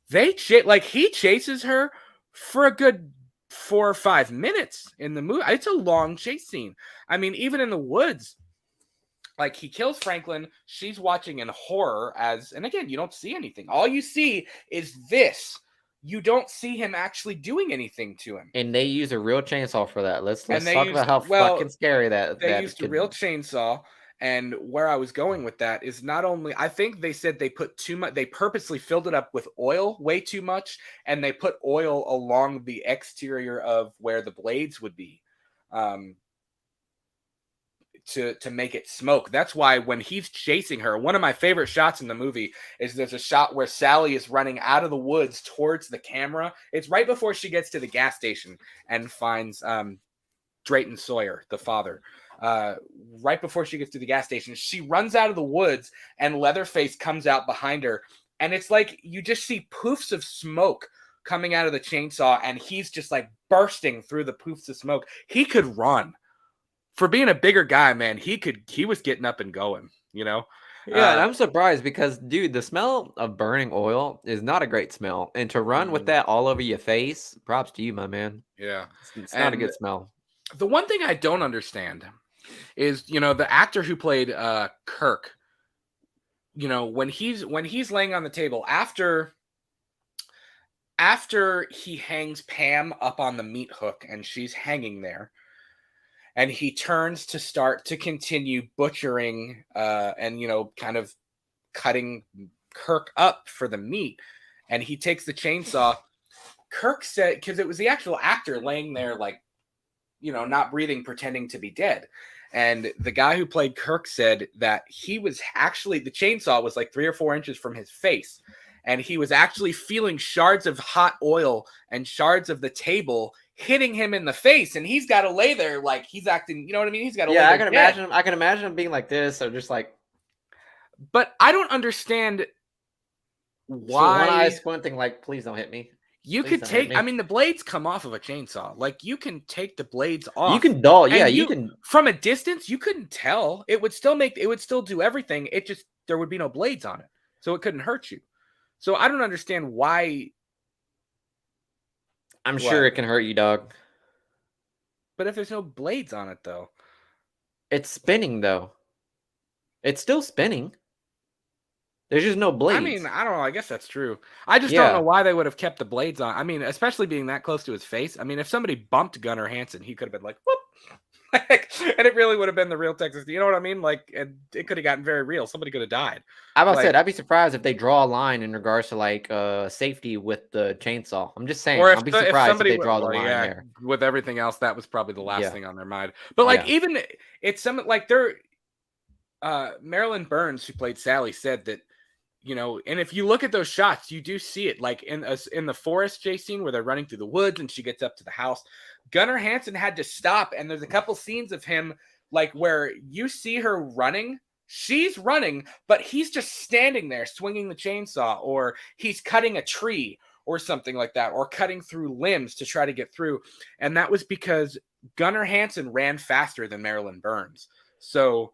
He chases her for a good 4 or 5 minutes in the movie. It's a long chase scene. I mean, even in the woods, like he kills Franklin. She's watching in horror and again, you don't see anything. All you see is this. You don't see him actually doing anything to him. And they use a real chainsaw for that. Let's talk about how fucking scary that. They used a real chainsaw. And where I was going with that is not only, I think they said they put too much, they purposely filled it up with oil way too much, and they put oil along the exterior of where the blades would be to make it smoke. That's why when he's chasing her, one of my favorite shots in the movie is there's a shot where Sally is running out of the woods towards the camera. It's right before she gets to the gas station and finds Drayton Sawyer, the father. Right before she gets to the gas station, she runs out of the woods and Leatherface comes out behind her. And it's like you just see poofs of smoke coming out of the chainsaw and he's just like bursting through the poofs of smoke. He could run. For being a bigger guy, man, he was getting up and going, you know? Yeah, and I'm surprised because, dude, the smell of burning oil is not a great smell. And to run with that all over your face, props to you, my man. Yeah. It's not a good smell. The one thing I don't understand is, the actor who played Kirk, when he's laying on the table after he hangs Pam up on the meat hook and she's hanging there, and he turns to start to continue butchering and, kind of cutting Kirk up for the meat. And he takes the chainsaw. Kirk said, because it was the actual actor laying there, like, not breathing, pretending to be dead. And the guy who played Kirk said that he was actually, the chainsaw was like 3 or 4 inches from his face. And he was actually feeling shards of hot oil and shards of the table hitting him in the face, and he's got to lay there like he's acting. You know what I mean? He's got to. Yeah, lay I can imagine. I can imagine him being like this, or just like. But I don't understand why. So one eye squinting, like, please don't hit me. You could take. I mean, the blades come off of a chainsaw. Like you can take the blades off. You can dull. Yeah, you can. From a distance, you couldn't tell. It would still make. It would still do everything. It just there would be no blades on it, so it couldn't hurt you. So I don't understand why. I'm sure it can hurt you, dog. But if there's no blades on it, though. It's spinning, though. It's still spinning. There's just no blades. I mean, I don't know. I guess that's true. I just don't know why they would have kept the blades on. I mean, especially being that close to his face. I mean, if somebody bumped Gunnar Hansen, he could have been like, whoop. And it really would have been the real Texas. You know what I mean? Like, it could have gotten very real. Somebody could have died. I'd be surprised if they draw a line in regards to like safety with the chainsaw. I'm just saying. I'll be surprised if they draw the line there. With everything else, that was probably the last thing on their mind. But like, even it's something like Marilyn Burns, who played Sally, said that. And if you look at those shots, you do see it like in the forest chase scene where they're running through the woods and she gets up to the house. Gunnar Hansen had to stop. And there's a couple scenes of him like where you see her running. She's running, but he's just standing there swinging the chainsaw, or he's cutting a tree or something like that, or cutting through limbs to try to get through. And that was because Gunnar Hansen ran faster than Marilyn Burns. So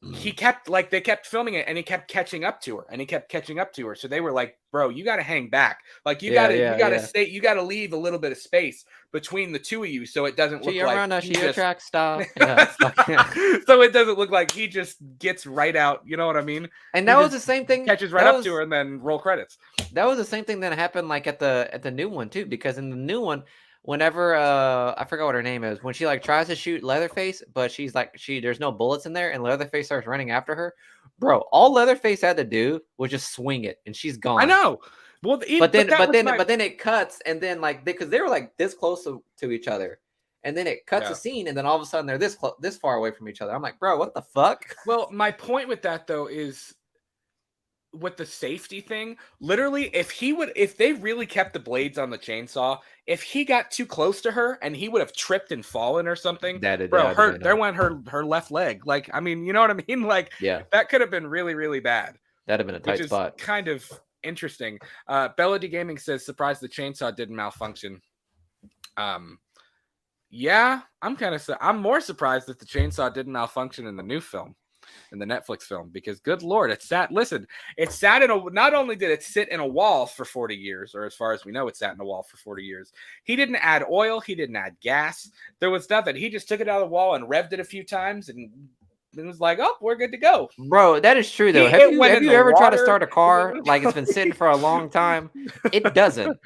they kept filming it and he kept catching up to her. So they were like, bro, you got to hang back. Like you got to leave a little bit of space between the two of you. So it doesn't look like track stop. So it doesn't look like he just gets right out. You know what I mean? And that was the same thing. Catches right up to her and then roll credits. That was the same thing that happened like at the new one too, because in the new one, whenever I forgot what her name is, when she like tries to shoot Leatherface, but she's like there's no bullets in there, and Leatherface starts running after her. Bro, all Leatherface had to do was just swing it, and she's gone. I know. Well, But then it cuts, and then like because they were like this close to each other, and then it cuts a scene, and then all of a sudden they're this far away from each other. I'm like, bro, what the fuck? Well, my point with that though is with the safety thing. Literally, if they really kept the blades on the chainsaw, if he got too close to her and he would have tripped and fallen or something, bro, there went her left leg. Like, I mean, you know what I mean? Like, yeah, that could have been really, really bad. That'd have been a tight spot. Kind of interesting. Bella D Gaming says, surprised the chainsaw didn't malfunction. Yeah, I'm more surprised that the chainsaw didn't malfunction in the new film, in the Netflix film, because good Lord, it sat not only did it sit in a wall for 40 years, or as far as we know, it sat in a wall for 40 years. He didn't add oil. He didn't add gas. There was nothing. He just took it out of the wall and revved it a few times, and it was like, oh, we're good to go. Bro, that is true, though. Have you ever tried to start a car like it's been sitting for a long time? It doesn't.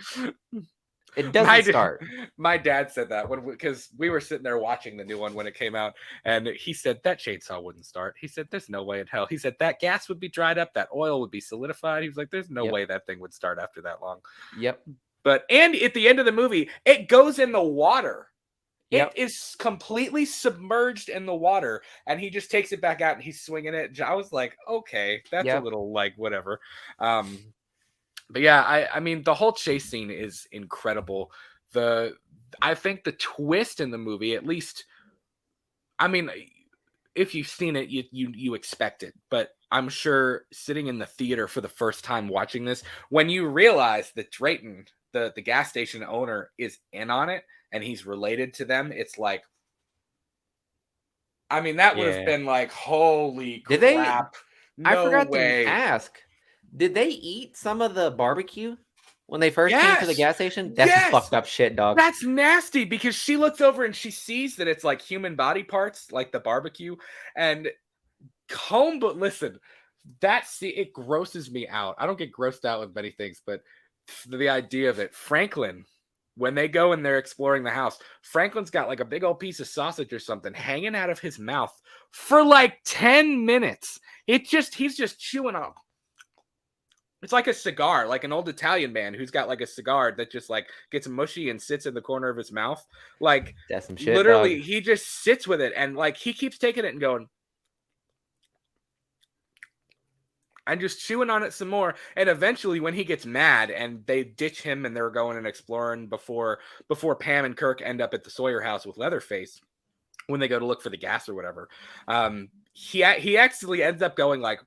It doesn't start. My dad said that because we were sitting there watching the new one when it came out, and he said that chainsaw wouldn't start. He said, there's no way in hell. He said that gas would be dried up, that oil would be solidified. He was like, there's no way that thing would start after that long. Yep. And at the end of the movie, it goes in the water. Yep. It is completely submerged in the water, and he just takes it back out and he's swinging it. I was like, okay, that's a little like whatever. But yeah, I mean, the whole chase scene is incredible. I think the twist in the movie, at least, I mean, if you've seen it, you expect it. But I'm sure sitting in the theater for the first time watching this, when you realize that Drayton, the gas station owner, is in on it and he's related to them, it's like, I mean, that would have been like, holy crap. I forgot to ask. Did they eat some of the barbecue when they first came to the gas station? That's some fucked up shit, dog. That's nasty, because she looks over and she sees that it's like human body parts, like the barbecue. And but listen, it grosses me out. I don't get grossed out with many things, but the idea of it. Franklin, when they go and they're exploring the house, Franklin's got like a big old piece of sausage or something hanging out of his mouth for like 10 minutes. He's just chewing on. It's like a cigar, like an old Italian man who's got like a cigar that just like gets mushy and sits in the corner of his mouth. Like, that's some shit, literally, dog. he just sits with it, and like he keeps taking it and going and just chewing on it some more. And eventually, when he gets mad and they ditch him and they're going and exploring before Pam and Kirk end up at the Sawyer house with Leatherface, when they go to look for the gas or whatever, he actually ends up going like.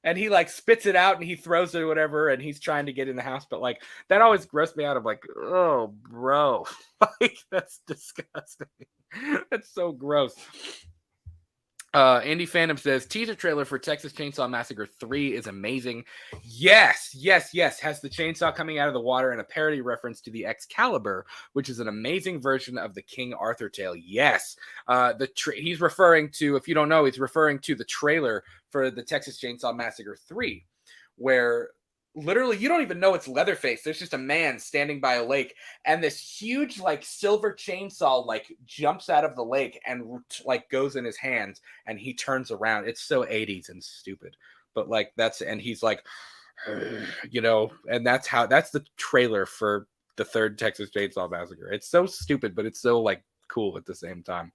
And he like spits it out and he throws it or whatever, and he's trying to get in the house. But like, that always grossed me out. I'm like, oh, bro, like, that's disgusting. That's so gross. Andy Phantom says, teaser trailer for Texas Chainsaw Massacre 3 is amazing. Yes. Has the chainsaw coming out of the water and a parody reference to the Excalibur, which is an amazing version of the King Arthur tale. Yes. He's referring to, if you don't know, he's referring to the trailer for the Texas Chainsaw Massacre 3, where literally you don't even know it's Leatherface. There's just a man standing by a lake, and this huge like silver chainsaw like jumps out of the lake and like goes in his hands, and he turns around. It's so 80s and stupid, but like and he's like, you know, and that's the trailer for the third Texas Chainsaw Massacre. It's so stupid, but it's so like cool at the same time.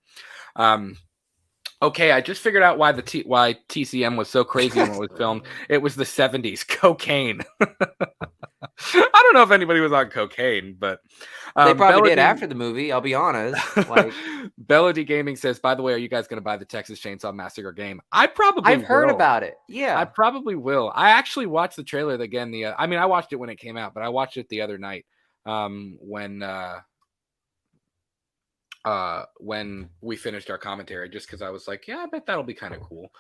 Okay, I just figured out why why TCM was so crazy when it was filmed. It was the 70s. Cocaine. I don't know if anybody was on cocaine, but they probably did after the movie, I'll be honest. Like, Bella D Gaming says, by the way, are you guys going to buy the Texas Chainsaw Massacre game? I've heard about it. Yeah. I probably will. I actually watched the trailer again. I mean, I watched it when it came out, but I watched it the other night when we finished our commentary, just because I was like, yeah, I bet that'll be kind of cool.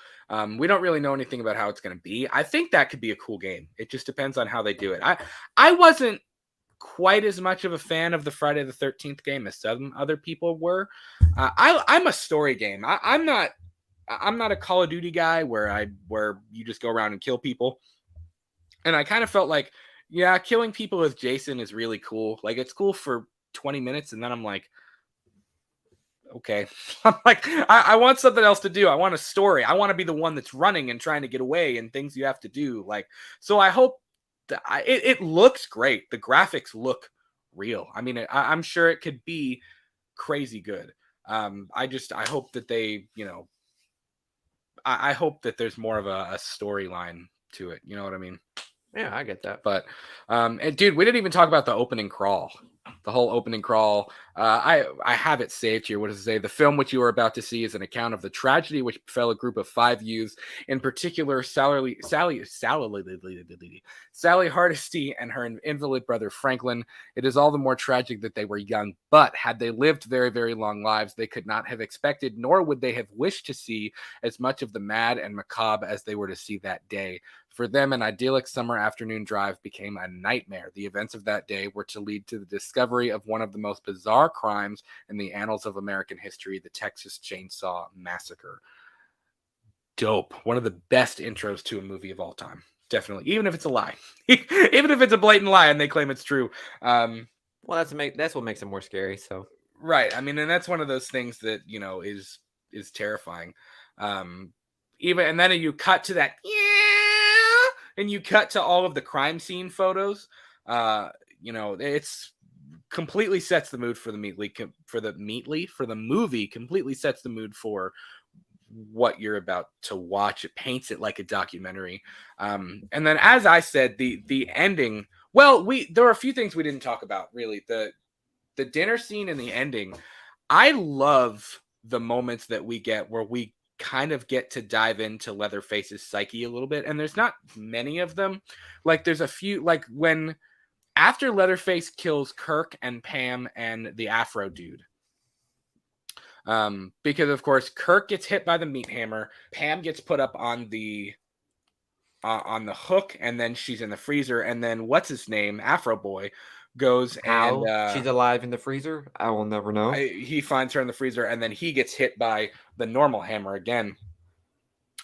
We don't really know anything about how it's going to be. I think that could be a cool game. It just depends on how they do it. I wasn't quite as much of a fan of the Friday the 13th game as some other people were. I'm a story game. I'm not a Call of Duty guy where you just go around and kill people. And I kind of felt like, yeah, killing people with Jason is really cool. Like, it's cool for 20 minutes, and then I'm like, okay. I'm like, I want something else to do. I want a story. I want to be the one that's running and trying to get away and things you have to do. Like, so I hope that it looks great. The graphics look real. I mean, I'm sure it could be crazy good. I hope that they, I hope that there's more of a storyline to it. You know what I mean? Yeah, I get that. But, and dude, we didn't even talk about the opening crawl. The whole opening crawl. I have it saved here. What does it say? The film which you are about to see is an account of the tragedy which befell a group of 5 youths, in particular Sally Hardesty and her invalid brother Franklin. It is all the more tragic that they were young, but had they lived very, very long lives, they could not have expected, nor would they have wished to see as much of the mad and macabre as they were to see that day. For them, an idyllic summer afternoon drive became a nightmare. The events of that day were to lead to the discovery of one of the most bizarre crimes in the annals of American history, the Texas Chainsaw Massacre. Dope. One of the best intros to a movie of all time. Definitely. Even if it's a lie. Even if it's a blatant lie and they claim it's true. Well, that's what makes it more scary. So right. I mean, and that's one of those things that, is terrifying. Even, and then you cut to that, and you cut to all of the crime scene photos. It's completely sets the mood for the movie. Completely sets the mood for what you're about to watch. It paints it like a documentary. And then, as I said, the ending. Well, there are a few things we didn't talk about. Really, the dinner scene and the ending. I love the moments that we get where we kind of get to dive into Leatherface's psyche a little bit, and there's not many of them. Like, there's a few, like when after Leatherface kills Kirk and Pam and the Afro dude, because of course Kirk gets hit by the meat hammer, Pam gets put up on the hook, and then she's in the freezer, and then what's his name, Afro Boy, goes how and she's alive in the freezer, I will never know. He finds her in the freezer, and then he gets hit by the normal hammer again.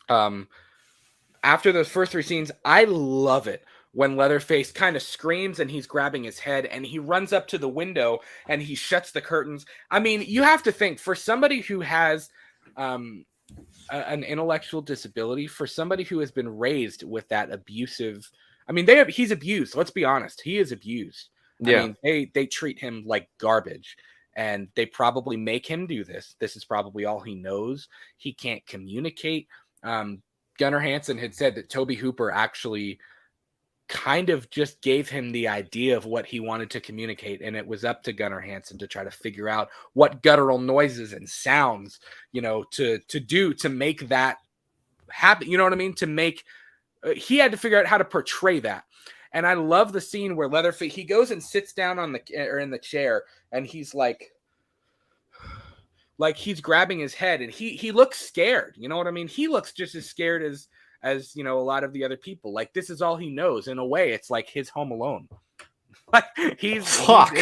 After those first 3 scenes, I love it when Leatherface kind of screams and he's grabbing his head and he runs up to the window and he shuts the curtains. I mean, you have to think, for somebody who has an intellectual disability, for somebody who has been raised with that abusive, I mean, he's abused. Let's be honest. He is abused. Yeah. I mean, they treat him like garbage, and they probably make him do this. This is probably all he knows. He can't communicate. Gunnar Hansen had said that Tobe Hooper actually kind of just gave him the idea of what he wanted to communicate, and it was up to Gunnar Hansen to try to figure out what guttural noises and sounds, to do to make that happen. You know what I mean? To make he had to figure out how to portray that. And I love the scene where Leatherface, he goes and sits down in the chair, and he's like he's grabbing his head, and he looks scared. You know what I mean? He looks just as scared as a lot of the other people. Like, this is all he knows. In a way, it's like his Home Alone. Like, fuck.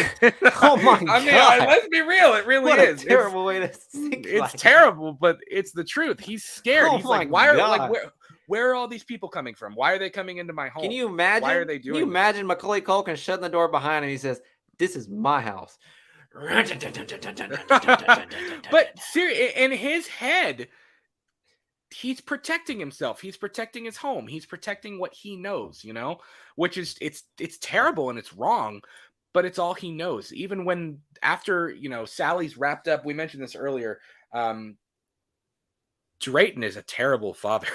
Oh my God. I mean, let's be real. It really what is. A terrible way to think. It's terrible, but it's the truth. He's scared. Oh He's like, where are all these people coming from? Why are they coming into my home? Can you imagine? Why are they doing? Can you imagine Macaulay Culkin shutting the door behind him? He says, "This is my house." But seriously, in his head, he's protecting himself. He's protecting his home. He's protecting what he knows. Which is it's terrible and it's wrong, but it's all he knows. Even when after Sally's wrapped up, we mentioned this earlier. Drayton is a terrible father.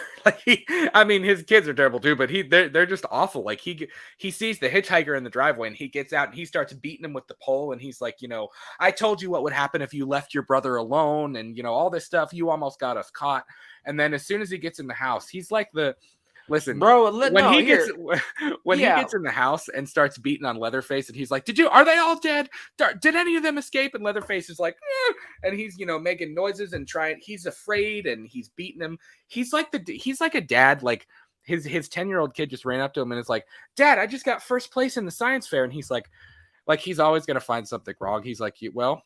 His kids are terrible too, but they're just awful. Like, he sees the hitchhiker in the driveway, and he gets out and he starts beating him with the pole, and he's like, I told you what would happen if you left your brother alone, and all this stuff. You almost got us caught. And then as soon as he gets in the house, he's like listen, bro. When he gets in the house and starts beating on Leatherface, and he's like, "Are they all dead? Did any of them escape?" And Leatherface is like, and he's making noises and trying. He's afraid, and he's beating him. He's like a dad. Like, his 10-year-old kid just ran up to him and is like, "Dad, I just got first place in the science fair." And he's like he's always gonna find something wrong. He's like, "Well,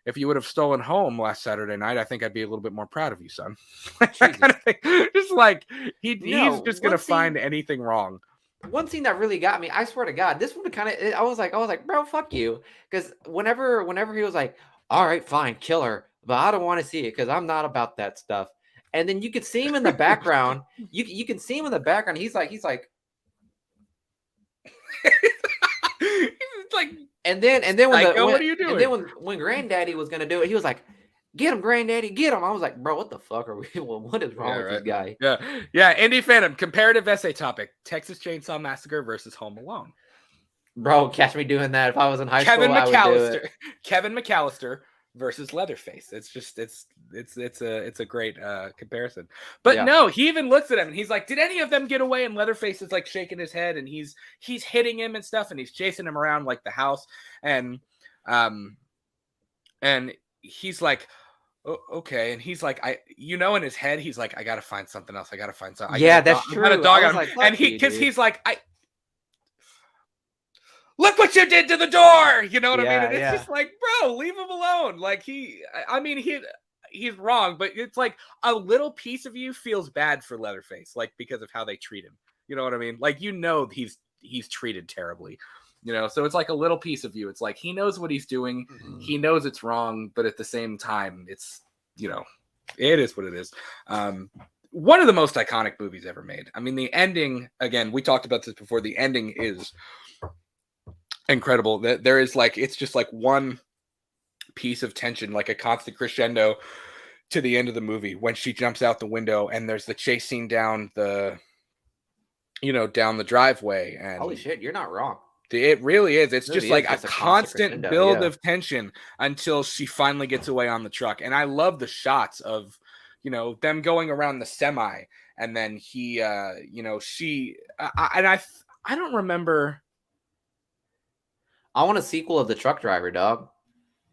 if you would have stolen home last Saturday night, I think I'd be a little bit more proud of you, son." That kind of thing. Just like he's just gonna find anything wrong. one scene that really got me, I swear to God, this one kind of, I was like, bro, fuck you. Because whenever he was like, all right, fine, kill her, but I don't want to see it because I'm not about that stuff. And then you could see him in the background. You can see him in the background. He's like, He's like, and then when Psycho, what are you and then doing? when Granddaddy was gonna do it, he was like, get him, Granddaddy, get him. I was like, bro, what the fuck are we? What is wrong Yeah, with right. this guy? Yeah. Indie Phantom comparative essay topic: Texas Chainsaw Massacre versus Home Alone. Bro, catch me doing that. If I was in high Kevin school, I would do it. Kevin McAllister versus Leatherface. It's just it's a great comparison. But Yeah. no, he even looks at him and he's like, "Did any of them get away?" And Leatherface is like shaking his head and he's hitting him and stuff and he's chasing him around like the house and he's like, okay, and he's like, in his head, he's like, I gotta find something else. I gotta find something. Yeah, that's I got a true. dog I on was him. like, And fuck you, dude. he's like, look what you did to the door. You know what I mean? And it's just like, bro, leave him alone. Like he's wrong, but it's like a little piece of you feels bad for Leatherface, like because of how they treat him. You know what I mean? Like, he's treated terribly. So it's like a little piece of you. It's like he knows what he's doing. Mm-hmm. He knows it's wrong, but at the same time, it's it is what it is. One of the most iconic movies ever made. I mean, the ending, again, we talked about this before. The ending is incredible. That there is it's just like one piece of tension, like a constant crescendo to the end of the movie when she jumps out the window and there's the chase scene down the driveway. And holy shit, you're not wrong. It really is. It's Really just like is a just a constant crescendo, build yeah. of tension until she finally gets away on the truck. And I love the shots of, them going around the semi, and then he, I don't remember. I want a sequel of The Truck Driver, dog.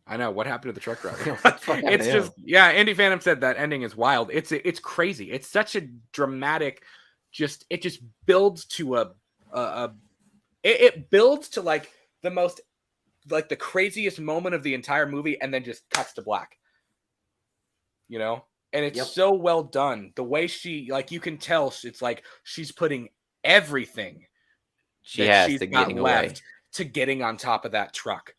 I know what happened to the truck driver. It's just, yeah. Andy Phantom said that ending is wild. It's crazy. It's such a dramatic. It just builds to it builds to like the most, like the craziest moment of the entire movie, and then just cuts to black. And it's so well done. The way she, like, you can tell it's like she's putting everything she's getting away to getting on top of that truck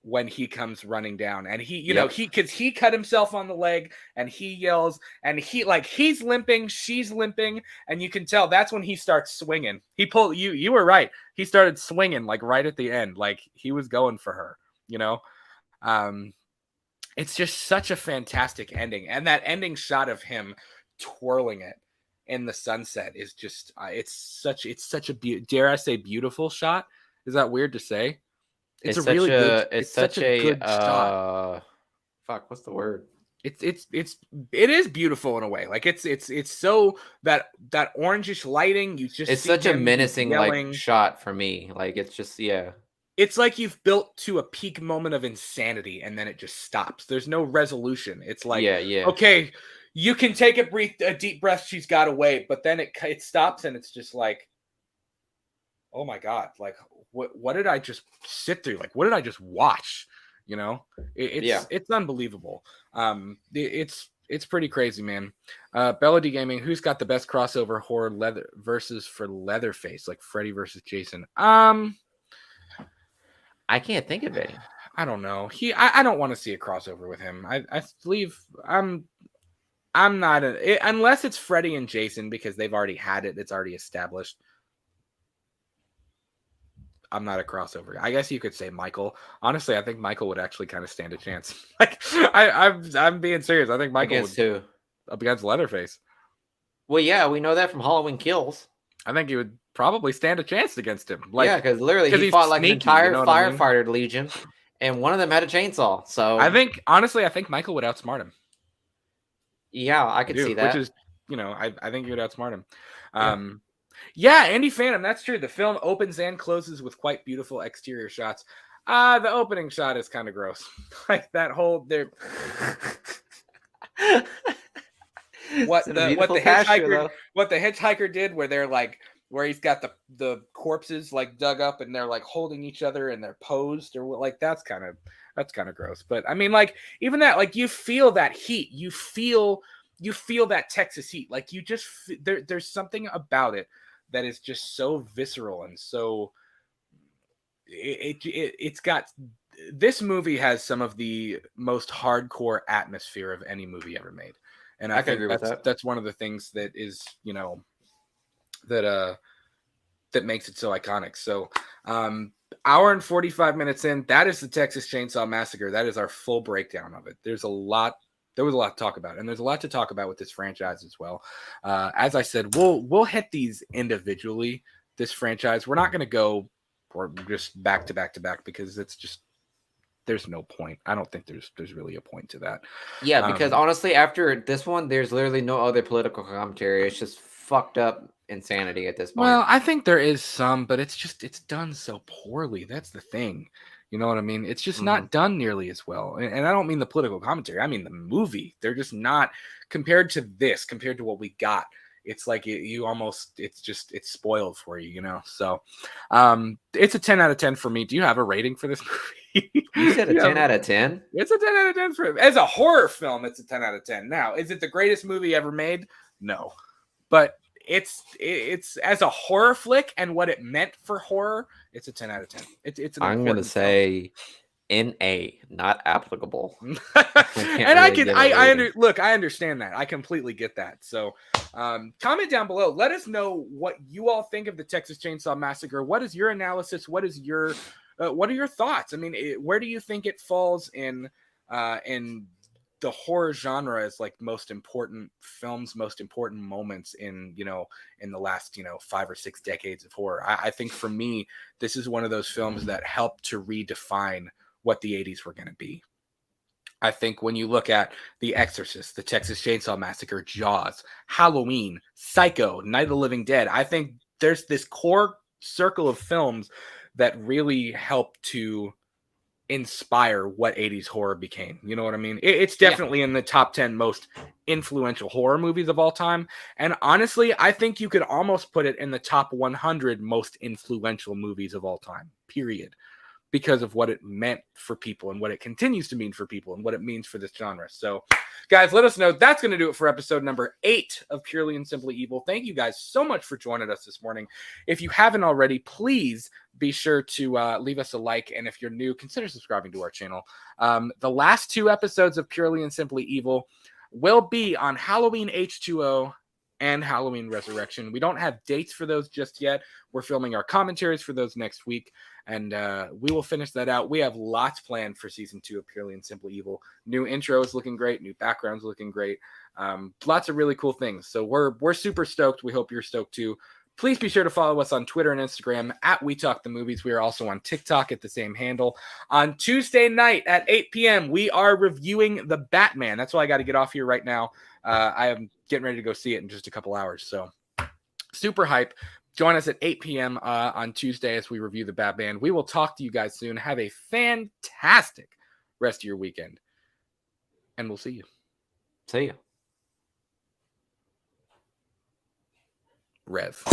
when he comes running down. And because he cut himself on the leg and he yells and he's limping, she's limping. And you can tell that's when he starts swinging. He pulled you were right. He started swinging like right at the end. Like he was going for her, it's just such a fantastic ending. And that ending shot of him twirling it in the sunset is just, it's such a dare I say beautiful shot. Is that weird to say? It's such a good shot. Fuck, what's the word? It is beautiful in a way. Like it's so that orangish lighting. It's such a menacing like shot for me. Like it's just It's like you've built to a peak moment of insanity and then it just stops. There's no resolution. It's like okay, you can take a deep breath. She's got away, but then it stops and it's just like, oh my God, like what did I just sit through? Like, what did I just watch? It's unbelievable. It's pretty crazy, man. Bella D Gaming, who's got the best crossover horror versus for Leatherface, like Freddy versus Jason? I can't think of any. I don't know. I don't want to see a crossover with him. I believe I'm not unless it's Freddy and Jason because they've already had it. It's already established. I'm not a crossover. I guess you could say Michael. Honestly, I think Michael would actually kind of stand a chance. Like I'm being serious. I think Michael would up against Leatherface. Well, yeah, we know that from Halloween Kills. I think he would probably stand a chance against him. Like, because literally he fought like sneaky, an entire firefighter legion, and one of them had a chainsaw. So I think Michael would outsmart him. Yeah, I could see that. Which is, I think he would outsmart him. Yeah, Andy Phantom, that's true. The film opens and closes with quite beautiful exterior shots. The opening shot is kind of gross. Like that whole what the hitchhiker did where they're like where he's got the corpses like dug up and they're like holding each other and they're posed or like that's kind of gross. But I mean, like even that, like you feel that heat, you feel that Texas heat, like you just there's something about it that is just so visceral and so it's got. This movie has some of the most hardcore atmosphere of any movie ever made, and I can think agree with that. that's one of the things that is, that makes it so iconic. So, hour and 45 minutes in, that is the Texas Chainsaw Massacre. That is our full breakdown of it. There was a lot to talk about, and there's a lot to talk about with this franchise as well. As I said, we'll hit these individually. This franchise, we're not going to go or just back to back to back because it's just. There's no point. I don't think there's really a point to that. Yeah, because honestly, after this one, there's literally no other political commentary. It's just fucked up insanity at this point. Well, I think there is some, but it's done so poorly. That's the thing. You know what I mean? It's just not done nearly as well. And I don't mean the political commentary. I mean the movie. They're just not compared to what we got. It's like it's spoiled for you, So it's a 10 out of 10 for me. Do you have a rating for this movie? You said a 10 out of 10? It's a 10 out of 10 for as a horror film. It's a 10 out of 10. Now, is it the greatest movie ever made? No, but it's as a horror flick and what it meant for horror. It's a 10 out of 10. It's an I'm gonna say NA, not applicable. And I understand that. I completely get that. So comment down below. Let us know what you all think of the Texas Chainsaw Massacre. What is your analysis? What are your thoughts? I mean, where do you think it falls in the horror genre as like most important films, most important moments in the last 5 or 6 decades of horror? I think for me, this is one of those films that helped to redefine what the 80s were going to be. I think when you look at The Exorcist, The Texas Chainsaw Massacre, Jaws, Halloween, Psycho, Night of the Living Dead, I think there's this core circle of films that really help to inspire what 80s horror became. You know what I mean? It's definitely in the top 10 most influential horror movies of all time. And honestly, I think you could almost put it in the top 100 most influential movies of all time, period. Because of what it meant for people and what it continues to mean for people and what it means for this genre. So, guys, let us know. That's going to do it for episode number 8 of Purely and Simply Evil. Thank you guys so much for joining us this morning. If you haven't already, please be sure to leave us a like. And if you're new, consider subscribing to our channel. The last 2 episodes of Purely and Simply Evil will be on Halloween H2O and Halloween Resurrection. We don't have dates for those just yet. We're filming our commentaries for those next week, and we will finish that out. We have lots planned for season 2 of Purely and Simply Evil. New intros looking great, new backgrounds looking great. Lots of really cool things. So we're super stoked. We hope you're stoked too. Please be sure to follow us on Twitter and Instagram at We Talk the Movies. We are also on TikTok at the same handle. On Tuesday night at 8 p.m., we are reviewing The Batman. That's why I got to get off here right now. I am getting ready to go see it in just a couple hours. So super hype. Join us at 8 p.m. On Tuesday as we review The Batman. We will talk to you guys soon. Have a fantastic rest of your weekend. And we'll see you. See ya. Rev.